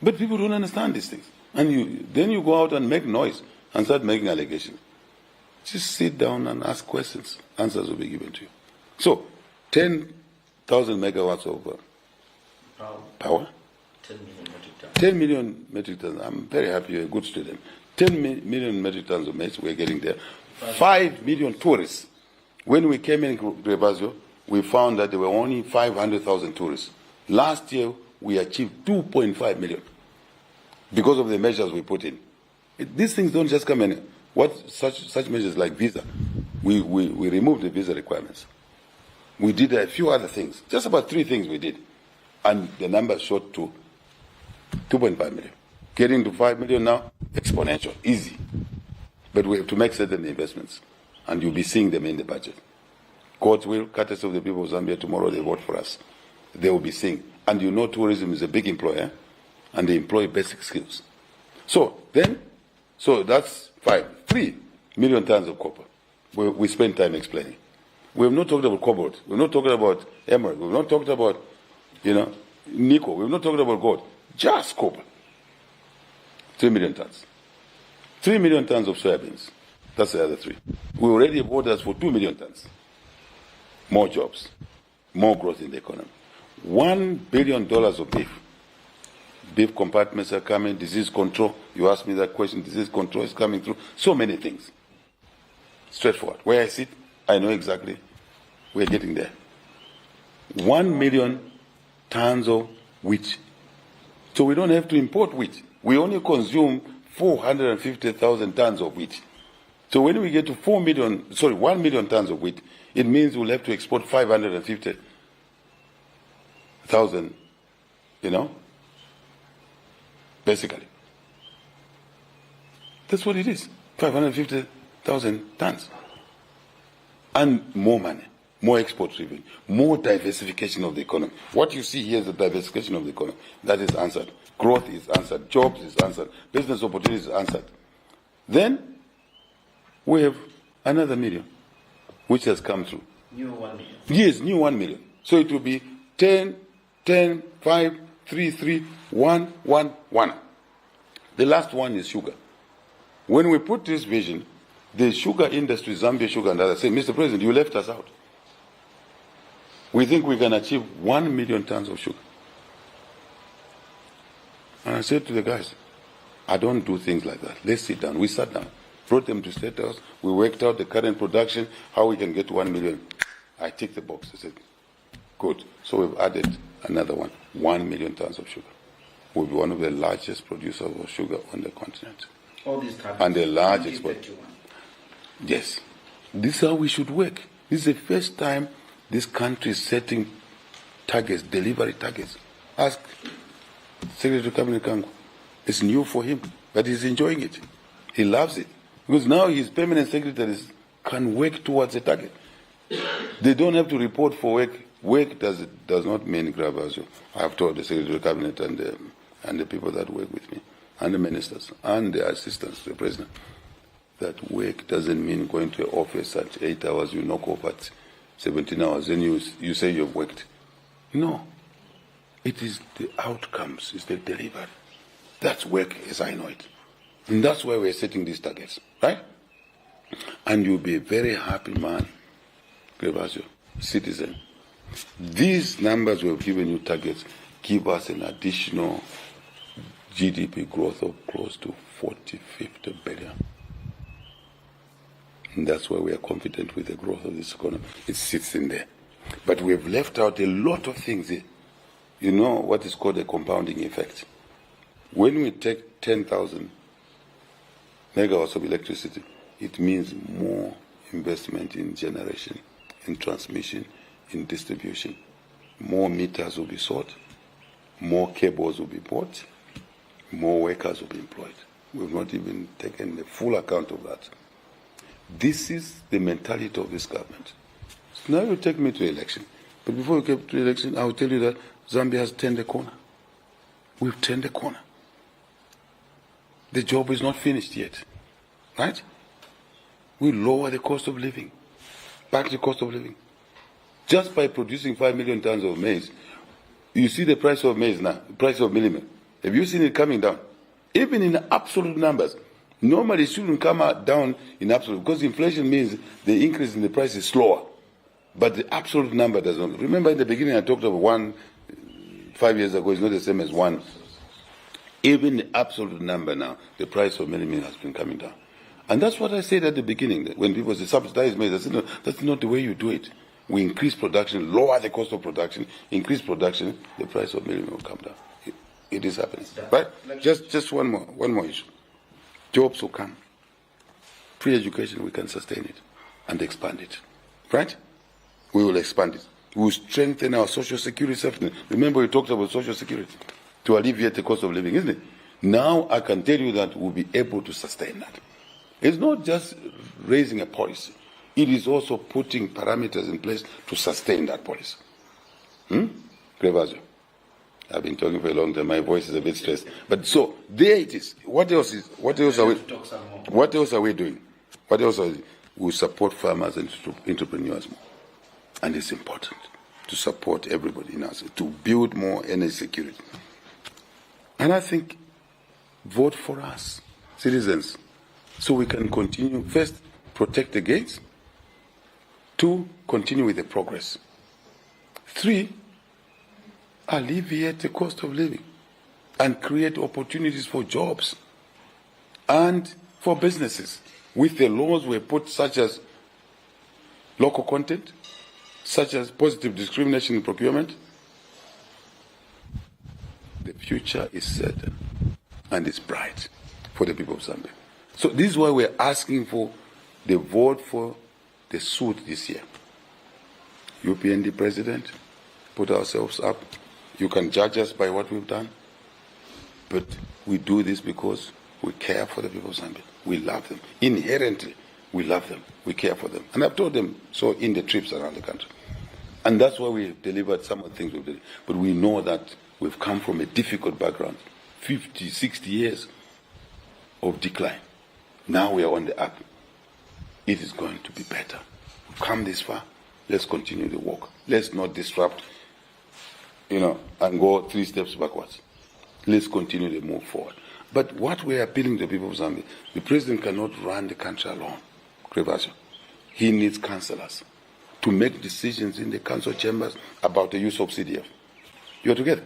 But people don't understand these things. And then you go out and make noise and start making allegations. Just sit down and ask questions. Answers will be given to you. So, 10,000 megawatts of power. 10 million metric tons. 10 million metric tons. I'm very happy, you're a good student. 10 million metric tons of maize, we're getting there. 5 million tourists. When we came in Rebazio, we found that there were only 500,000 tourists. Last year, we achieved 2.5 million because of the measures we put in. These things don't just come in. What such measures like visa, we removed the visa requirements. We did a few other things, just about 3 things we did, and the number shot to 2.5 million. Getting to 5 million now, exponential, easy. But we have to make certain investments, and you'll be seeing them in the budget. God's will, courtesy of the people of Zambia, tomorrow they vote for us. They will be seeing. And you know tourism is a big employer, and they employ basic skills. So that's 3 million tons of copper. We spend time explaining. We have not talked about cobalt. We've not talked about emerald. We've not talked about, nickel. We've not talked about gold. Just copper. 3 million tons. 3 million tons of soybeans. That's the other 3. We already have orders for 2 million tons. More jobs. More growth in the economy. $1 billion of beef. Beef compartments are coming. Disease control. You asked me that question. Disease control is coming through. So many things. Straightforward. Where I sit, I know exactly. We're getting there. 1 million tons of wheat. So we don't have to import wheat. We only consume 450,000 tons of wheat. So when we get to 1 million tons of wheat, it means we'll have to export 550,000, basically. That's what it is, 550,000 tons. And more money, more export revenue, more diversification of the economy. What you see here is the diversification of the economy. That is answered. Growth is answered. Jobs is answered. Business opportunities is answered. Then we have another million, which has come through. New 1 million. Yes, new 1 million. So it will be 10, 5, 3, 3, 1, 1, 1. The last one is sugar. When we put this vision, the sugar industry, Zambia Sugar and others, say, Mr. President, you left us out. We think we can achieve 1 million tons of sugar. And I said to the guys, I don't do things like that. Let's sit down. We sat down, brought them to State House. We worked out the current production, how we can get to 1 million. I ticked the box. I said, good. So we've added another 1 million tons of sugar. We'll be one of the largest producers of sugar on the continent. All these targets. And a large export. Yes. This is how we should work. This is the first time this country is setting targets, delivery targets. Ask Secretary of Cabinet Kangu. It's new for him, but he's enjoying it. He loves it. Because now his permanent secretaries can work towards a target. They don't have to report for work. Work does not mean grab as you. I have told the Secretary of Cabinet and the people that work with me, and the ministers, and the assistants to the President, that work doesn't mean going to an office at 8 hours, you knock off at 17 hours, then you say you've worked. No. It is the outcomes, it's the delivery. That's work as I know it. And that's why we're setting these targets, right? And you'll be a very happy man, Grebazo, citizen. These numbers we've given you targets give us an additional GDP growth of close to 40, 50 billion. And that's why we are confident with the growth of this economy. It sits in there. But we have left out a lot of things here. You know what is called a compounding effect. When we take 10,000 megawatts of electricity, it means more investment in generation, in transmission, in distribution. More meters will be sold, more cables will be bought, more workers will be employed. We've not even taken the full account of that. This is the mentality of this government. So now you take me to election. But before we get to election, I will tell you that Zambia has turned a corner. We've turned a corner. The job is not finished yet. Right? We lower the cost of living. Back the cost of living. Just by producing 5 million tons of maize, you see the price of maize now, the price of millet. Have you seen it coming down? Even in absolute numbers. Normally it shouldn't come down in absolute, because inflation means the increase in the price is slower. But the absolute number does not. Remember in the beginning I talked about 1 5 years ago, it's not the same as 1. Even the absolute number now, the price of millet has been coming down. And that's what I said at the beginning, when people say subsidize maize. I said, no, that's not the way you do it. We increase production, lower the cost of production, increase production, the price of millet will come down. It is happening. Right? Just one more issue. Jobs will come. Free education, we can sustain it and expand it. Right? We will expand it. We will strengthen our social security system. Remember we talked about social security to alleviate the cost of living, isn't it? Now I can tell you that we'll be able to sustain that. It's not just raising a policy. It is also putting parameters in place to sustain that policy. Grebazo. I've been talking for a long time. My voice is a bit stressed. But so there it is. What else are we doing? What else are we doing? We support farmers and entrepreneurs more. And it's important to support everybody in us, to build more energy security. And I think vote for us, citizens, so we can continue. First, protect the gates. 2, continue with the progress. 3, alleviate the cost of living and create opportunities for jobs and for businesses with the laws we put, such as local content, such as positive discrimination in procurement. The future is certain and is bright for the people of Zambia. So this is why we're asking for the vote for the suit this year. UPND president, put ourselves up. You can judge us by what we've done, but we do this because we care for the people of Zambia. We love them. Inherently, we love them. We care for them. And I've told them so in the trips around the country. And that's why we've delivered some of the things we've done. But we know that we've come from a difficult background, 50, 60 years of decline. Now we are on the up. It is going to be better. We've come this far. Let's continue the work. Let's not disrupt, and go 3 steps backwards. Let's continue to move forward. But what we are appealing to the people of Zambia, the president cannot run the country alone. Grebazo. He needs councillors to make decisions in the council chambers about the use of CDF. You're together.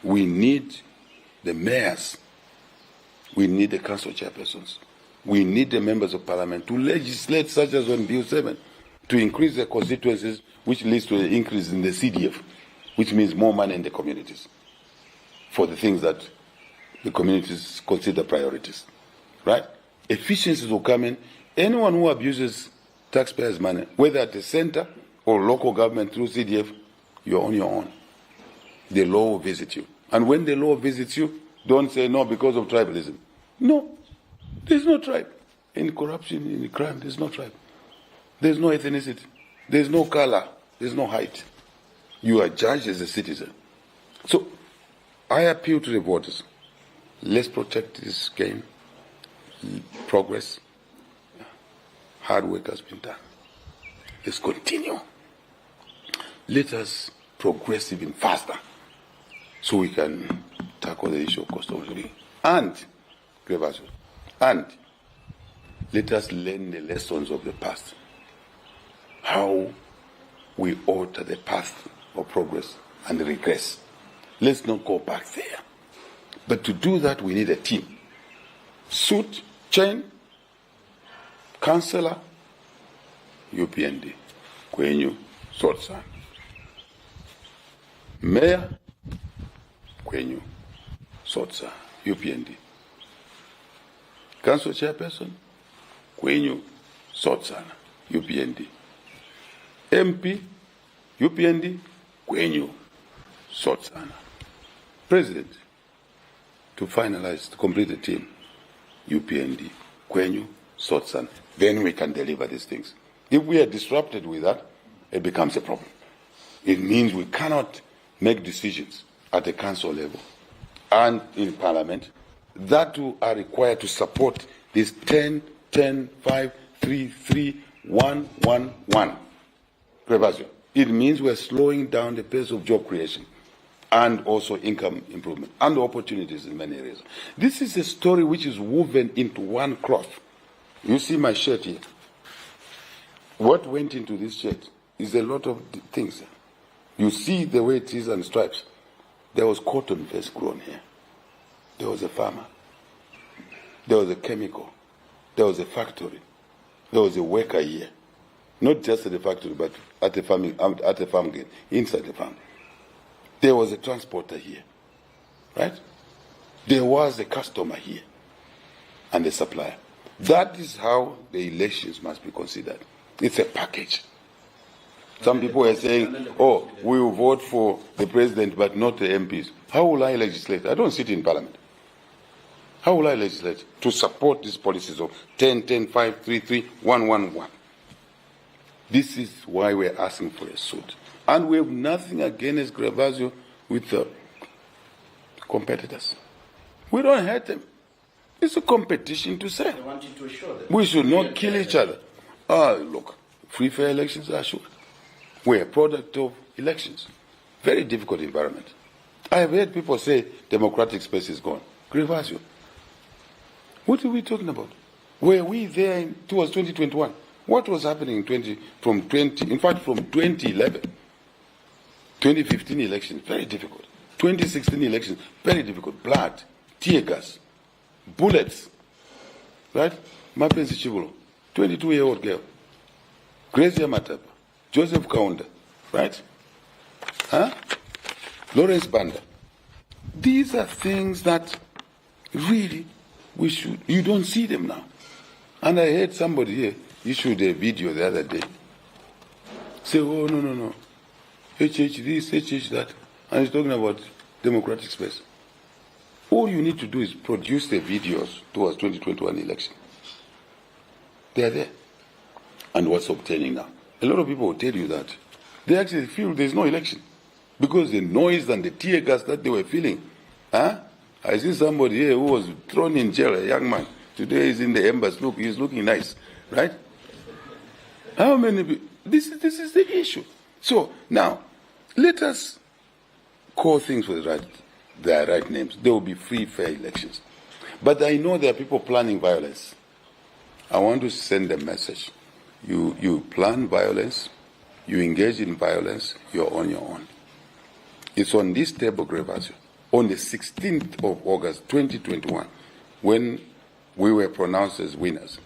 We need the mayors. We need the council chairpersons. We need the members of parliament to legislate, such as on Bill 7, to increase the constituencies, which leads to an increase in the CDF, which means more money in the communities for the things that the communities consider priorities. Right? Efficiencies will come in. Anyone who abuses taxpayers' money, whether at the center or local government through CDF, you're on your own. The law will visit you. And when the law visits you, don't say no because of tribalism. No. There's no tribe. In corruption, in crime, there's no tribe. There's no ethnicity. There's no color. There's no height. You are judged as a citizen. So, I appeal to the voters. Let's protect this game. Progress. Hard work has been done. Let's continue. Let us progress even faster so we can tackle the issue of cost of living. And let us learn the lessons of the past, how we alter the path of progress and regress. Let's not go back there. But to do that, we need a team. Suit, chain, councillor, UPND, Kwenyu, Sotsan. Mayor, Kwenyu, Sotsa, UPND. Council chairperson, Kwenyu, Sotsana, UPND. MP, UPND, Kwenyu, Sotsana. President, to finalize, to complete the team, UPND, Kwenyu, Sotsana. Then we can deliver these things. If we are disrupted with that, it becomes a problem. It means we cannot make decisions at the council level and in parliament that are required to support this 10, 10, 5, 3, 3, 1, 1, 1 reversion. It means we're slowing down the pace of job creation and also income improvement and opportunities in many areas. This is a story which is woven into one cloth. You see my shirt here. What went into this shirt is a lot of things. You see the way it is and stripes. There was cotton first grown here. There was a farmer. There was a chemical. There was a factory. There was a worker here. Not just at the factory, but at the farm gate, inside the farm. There was a transporter here. Right? There was a customer here. And a supplier. That is how the elections must be considered. It's a package. Some people are saying, oh, we will vote for the president but not the MPs. How will I legislate? I don't sit in parliament. How will I legislate to support these policies of 10, 10, 5, 3, 3, 1, 1, 1? This is why we're asking for a suit. And we have nothing against Gravazio with the competitors. We don't hate them. It's a competition to say. I want you to assure them. We should not kill each other. Look, free fair elections are assured. We're a product of elections. Very difficult environment. I have heard people say democratic space is gone. Gravazio. What are we talking about? Were we there towards 2021? What was happening from 2011? 2015 elections, very difficult. 2016 elections, very difficult. Blood, tear gas, bullets. Right? Mapenzi Chibulo, 22-year-old girl. Gracia Matapa. Joseph Kaunda, right? Lawrence Banda. These are things that really you don't see them now. And I heard somebody here issued a video the other day. Say, oh, no. HH this, HH that. And he's talking about democratic space. All you need to do is produce the videos towards 2021 election. They are there. And what's obtaining now? A lot of people will tell you that they actually feel there's no election because the noise and the tear gas that they were feeling. I see somebody here who was thrown in jail, a young man. Today he's in the embassy. Look, he's looking nice, right? How many people? This is the issue. So now, let us call things with their right names. There will be free, fair elections. But I know there are people planning violence. I want to send a message. You plan violence, you engage in violence, you're on your own. It's on this table, Gravazio, on the 16th of August, 2021, when we were pronounced as winners.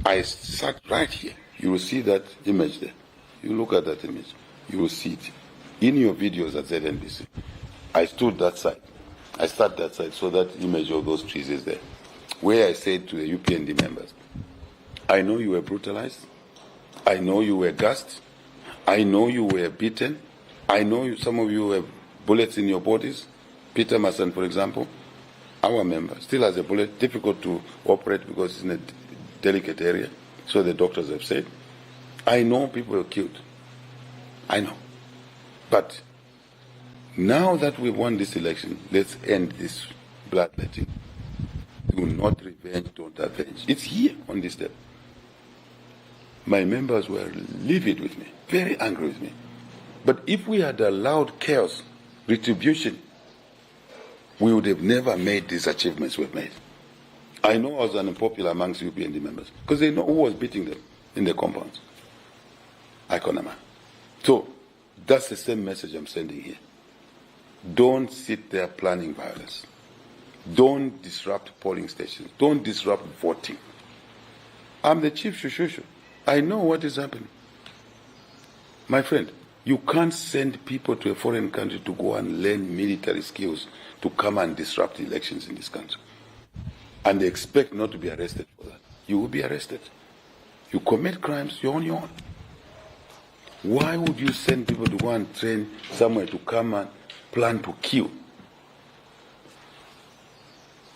I sat right here. You will see that image there. You look at that image. You will see it. In your videos at Znbc, I stood that side. I sat that side, so that image of those trees is there. Where I said to the UPND members, I know you were brutalized. I know you were gassed. I know you were beaten. I know some of you have bullets in your bodies. Peter Masson, for example, our member, still has a bullet, difficult to operate because it's in a delicate area, so the doctors have said. I know people were killed. I know. But now that we won this election, let's end this bloodletting. Do not revenge, don't avenge. It's here on this step. My members were livid with me, very angry with me. But if we had allowed chaos, retribution, we would have never made these achievements we've made. I know I was unpopular amongst UPND members because they know who was beating them in the compounds. Ikonama. So that's the same message I'm sending here. Don't sit there planning violence. Don't disrupt polling stations. Don't disrupt voting. I'm the chief shushu. I know what is happening. My friend, you can't send people to a foreign country to go and learn military skills to come and disrupt elections in this country. And they expect not to be arrested for that. You will be arrested. You commit crimes, you're on your own. Why would you send people to go and train somewhere to come and plan to kill?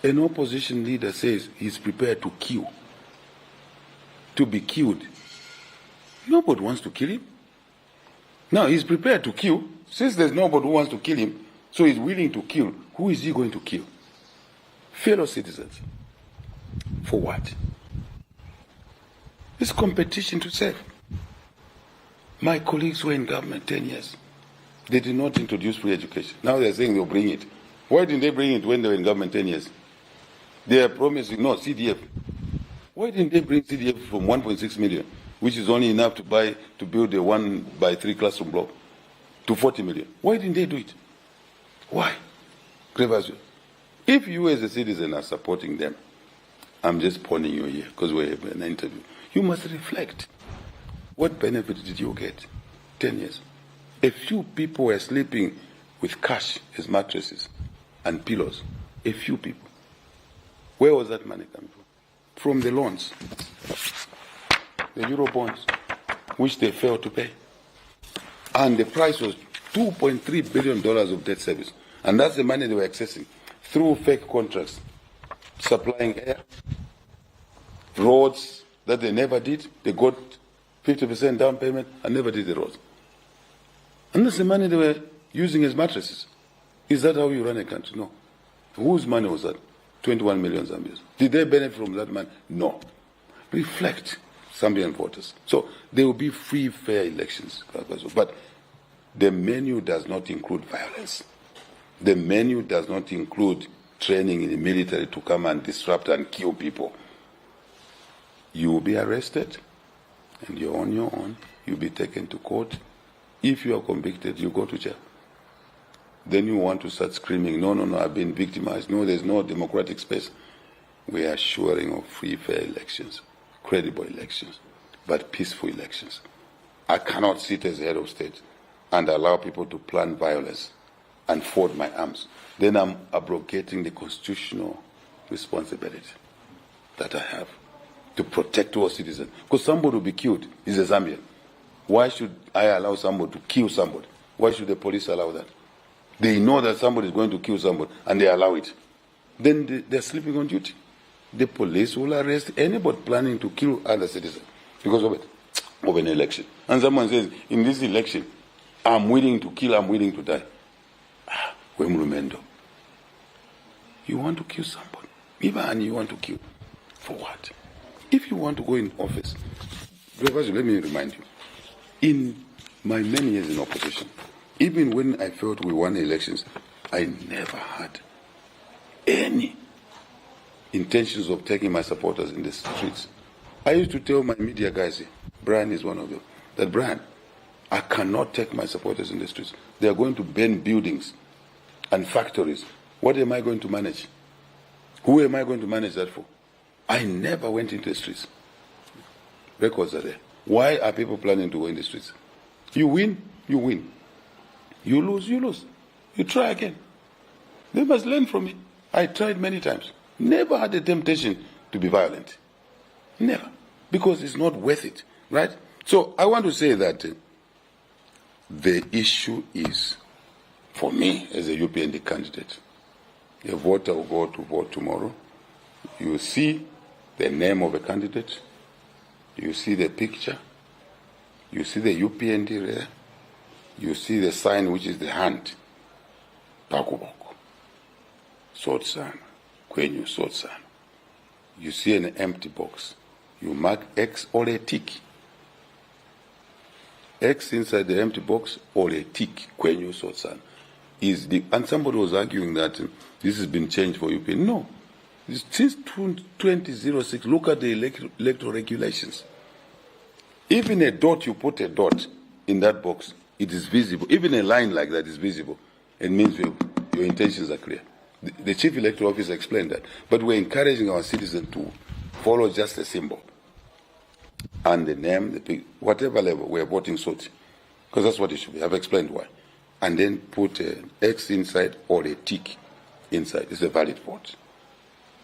An opposition leader says he's prepared to kill, to be killed. Nobody wants to kill him. Now he's prepared to kill. Since there's nobody who wants to kill him, so he's willing to kill. Who is he going to kill? Fellow citizens. For what? It's competition to save. My colleagues were in government 10 years. They did not introduce free education. Now they're saying they'll bring it. Why didn't they bring it when they were in government 10 years? They are promising, no, CDF. Why didn't they bring CDF from 1.6 million, which is only enough to build a 1x3 classroom block, to 40 million? Why didn't they do it? Why? If you as a citizen are supporting them, I'm just pointing you here because we're in an interview. You must reflect. What benefit did you get? 10 years. A few people were sleeping with cash as mattresses and pillows. A few people. Where was that money coming from? From the loans. The Euro bonds, which they failed to pay. And the price was $2.3 billion of debt service. And that's the money they were accessing through fake contracts, supplying air, roads that they never did. They got 50% down payment and never did the roads. And that's the money they were using as mattresses. Is that how you run a country? No. Whose money was that? 21 million Zambians. Did they benefit from that money? No. Reflect, Zambian voters. So there will be free, fair elections. But the menu does not include violence. The menu does not include training in the military to come and disrupt and kill people. You will be arrested, and you're on your own. You'll be taken to court. If you are convicted, you go to jail. Then you want to start screaming, no, I've been victimized. No, there's no democratic space. We are assuring of free, fair elections, credible elections, but peaceful elections. I cannot sit as head of state and allow people to plan violence and fold my arms. Then I'm abrogating the constitutional responsibility that I have to protect all citizens. Because somebody will be killed. He's a Zambian. Why should I allow somebody to kill somebody? Why should the police allow that? They know that somebody is going to kill somebody and they allow it. Then they're sleeping on duty. The police will arrest anybody planning to kill other citizens because of it, of an election. And someone says, in this election, I'm willing to kill, I'm willing to die. Wemrumendo. You want to kill somebody. Even you want to kill. For what? If you want to go in office, let me remind you, in my many years in opposition, even when I felt we won elections, I never had any intentions of taking my supporters in the streets. I used to tell my media guys, Brian is one of them, that Brian, I cannot take my supporters in the streets. They are going to burn buildings and factories. What am I going to manage? Who am I going to manage that for? I never went into the streets. Records are there. Why are people planning to go in the streets? You win, you win. You lose, you lose. You try again. They must learn from me. I tried many times. Never had the temptation to be violent. Never. Because it's not worth it. Right? So I want to say that the issue is, for me as a UPND candidate, a voter will go to vote tomorrow. You see the name of a candidate. You see the picture. You see the UPND there. You see the sign, which is the hand. Pakuboko. Sotsana. Kwenyu Sotsana. You see an empty box. You mark X or a tick. X inside the empty box or a tick. Kwenyu Sotsana. is the, and somebody was arguing that this has been changed for UP. No. Since 2006, look at the electoral regulations. Even a dot, you put a dot in that box, it is visible. Even a line like that is visible. It means your intentions are clear. The Chief Electoral Officer explained that. But we're encouraging our citizens to follow just a symbol. And the name, whatever level, we're voting SOTI. Because that's what it should be. I've explained why. And then put an X inside or a tick inside. It's a valid vote.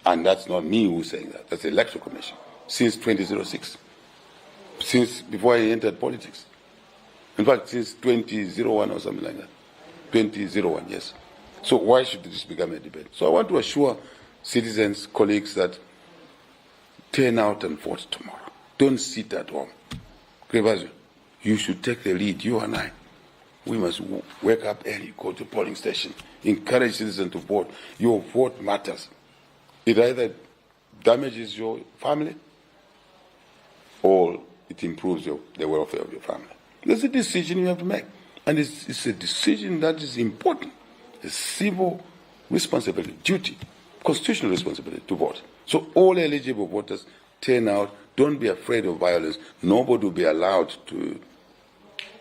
And that's not me who's saying that. That's the Electoral Commission. Since 2006. Since before I entered politics. In fact, since 2001 or something like that. 2001, yes. So why should this become a debate? So I want to assure citizens, colleagues, that turn out and vote tomorrow. Don't sit at home. Krevazu, you should take the lead, you and I. We must wake up early, go to polling station, encourage citizens to vote. Your vote matters. It either damages your family or it improves the welfare of your family. That's a decision you have to make. And it's a decision that is important. A civil responsibility, duty, constitutional responsibility to vote. So all eligible voters turn out. Don't be afraid of violence. Nobody will be allowed to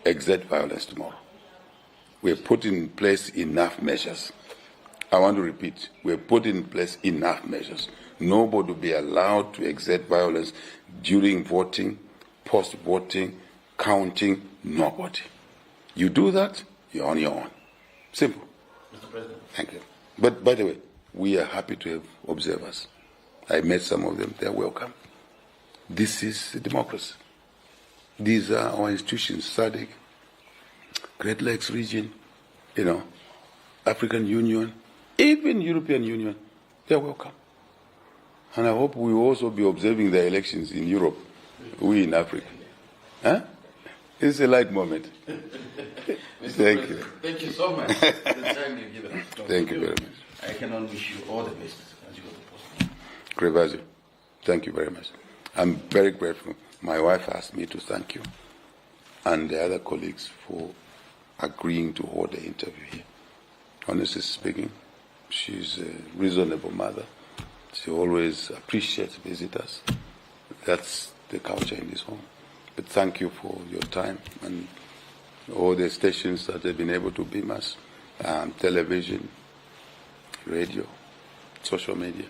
exert violence tomorrow. We have put in place enough measures. I want to repeat, we have put in place enough measures. Nobody will be allowed to exert violence during voting, post-voting, counting, nobody. You do that, you're on your own. Simple. Mr. President. Thank you. But by the way, we are happy to have observers. I met some of them. They're welcome. This is a democracy. These are our institutions, SADC, Great Lakes region, African Union, even European Union. They're welcome. And I hope we will also be observing the elections in Europe, we in Africa. Huh? It's a light moment. Thank you. Thank you so much for the time you've given us. Thank you very much. I can only wish you all the best as you go to post. Krevazu, thank you very much. I'm very grateful. My wife asked me to thank you and the other colleagues for agreeing to hold the interview here. Honestly speaking, she's a reasonable mother. She always appreciates visitors. That's the culture in this home. But thank you for your time and all the stations that have been able to beam us, television, radio, social media.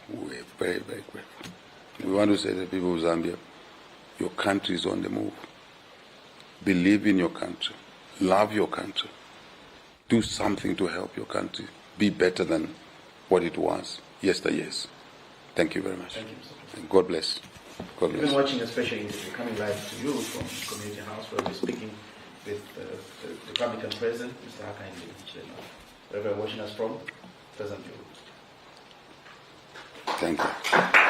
We're very, very grateful. We want to say to the people of Zambia, your country is on the move. Believe in your country. Love your country. Do something to help your country be better than what it was yesteryears. Thank you very much. Thank you, Mr. President. God bless. God bless. We've been watching a special interview coming live to you from Community House, where we're speaking with the Republican President, Mr. Hakainde Hichilema. Wherever you're watching us from, President. Thank you.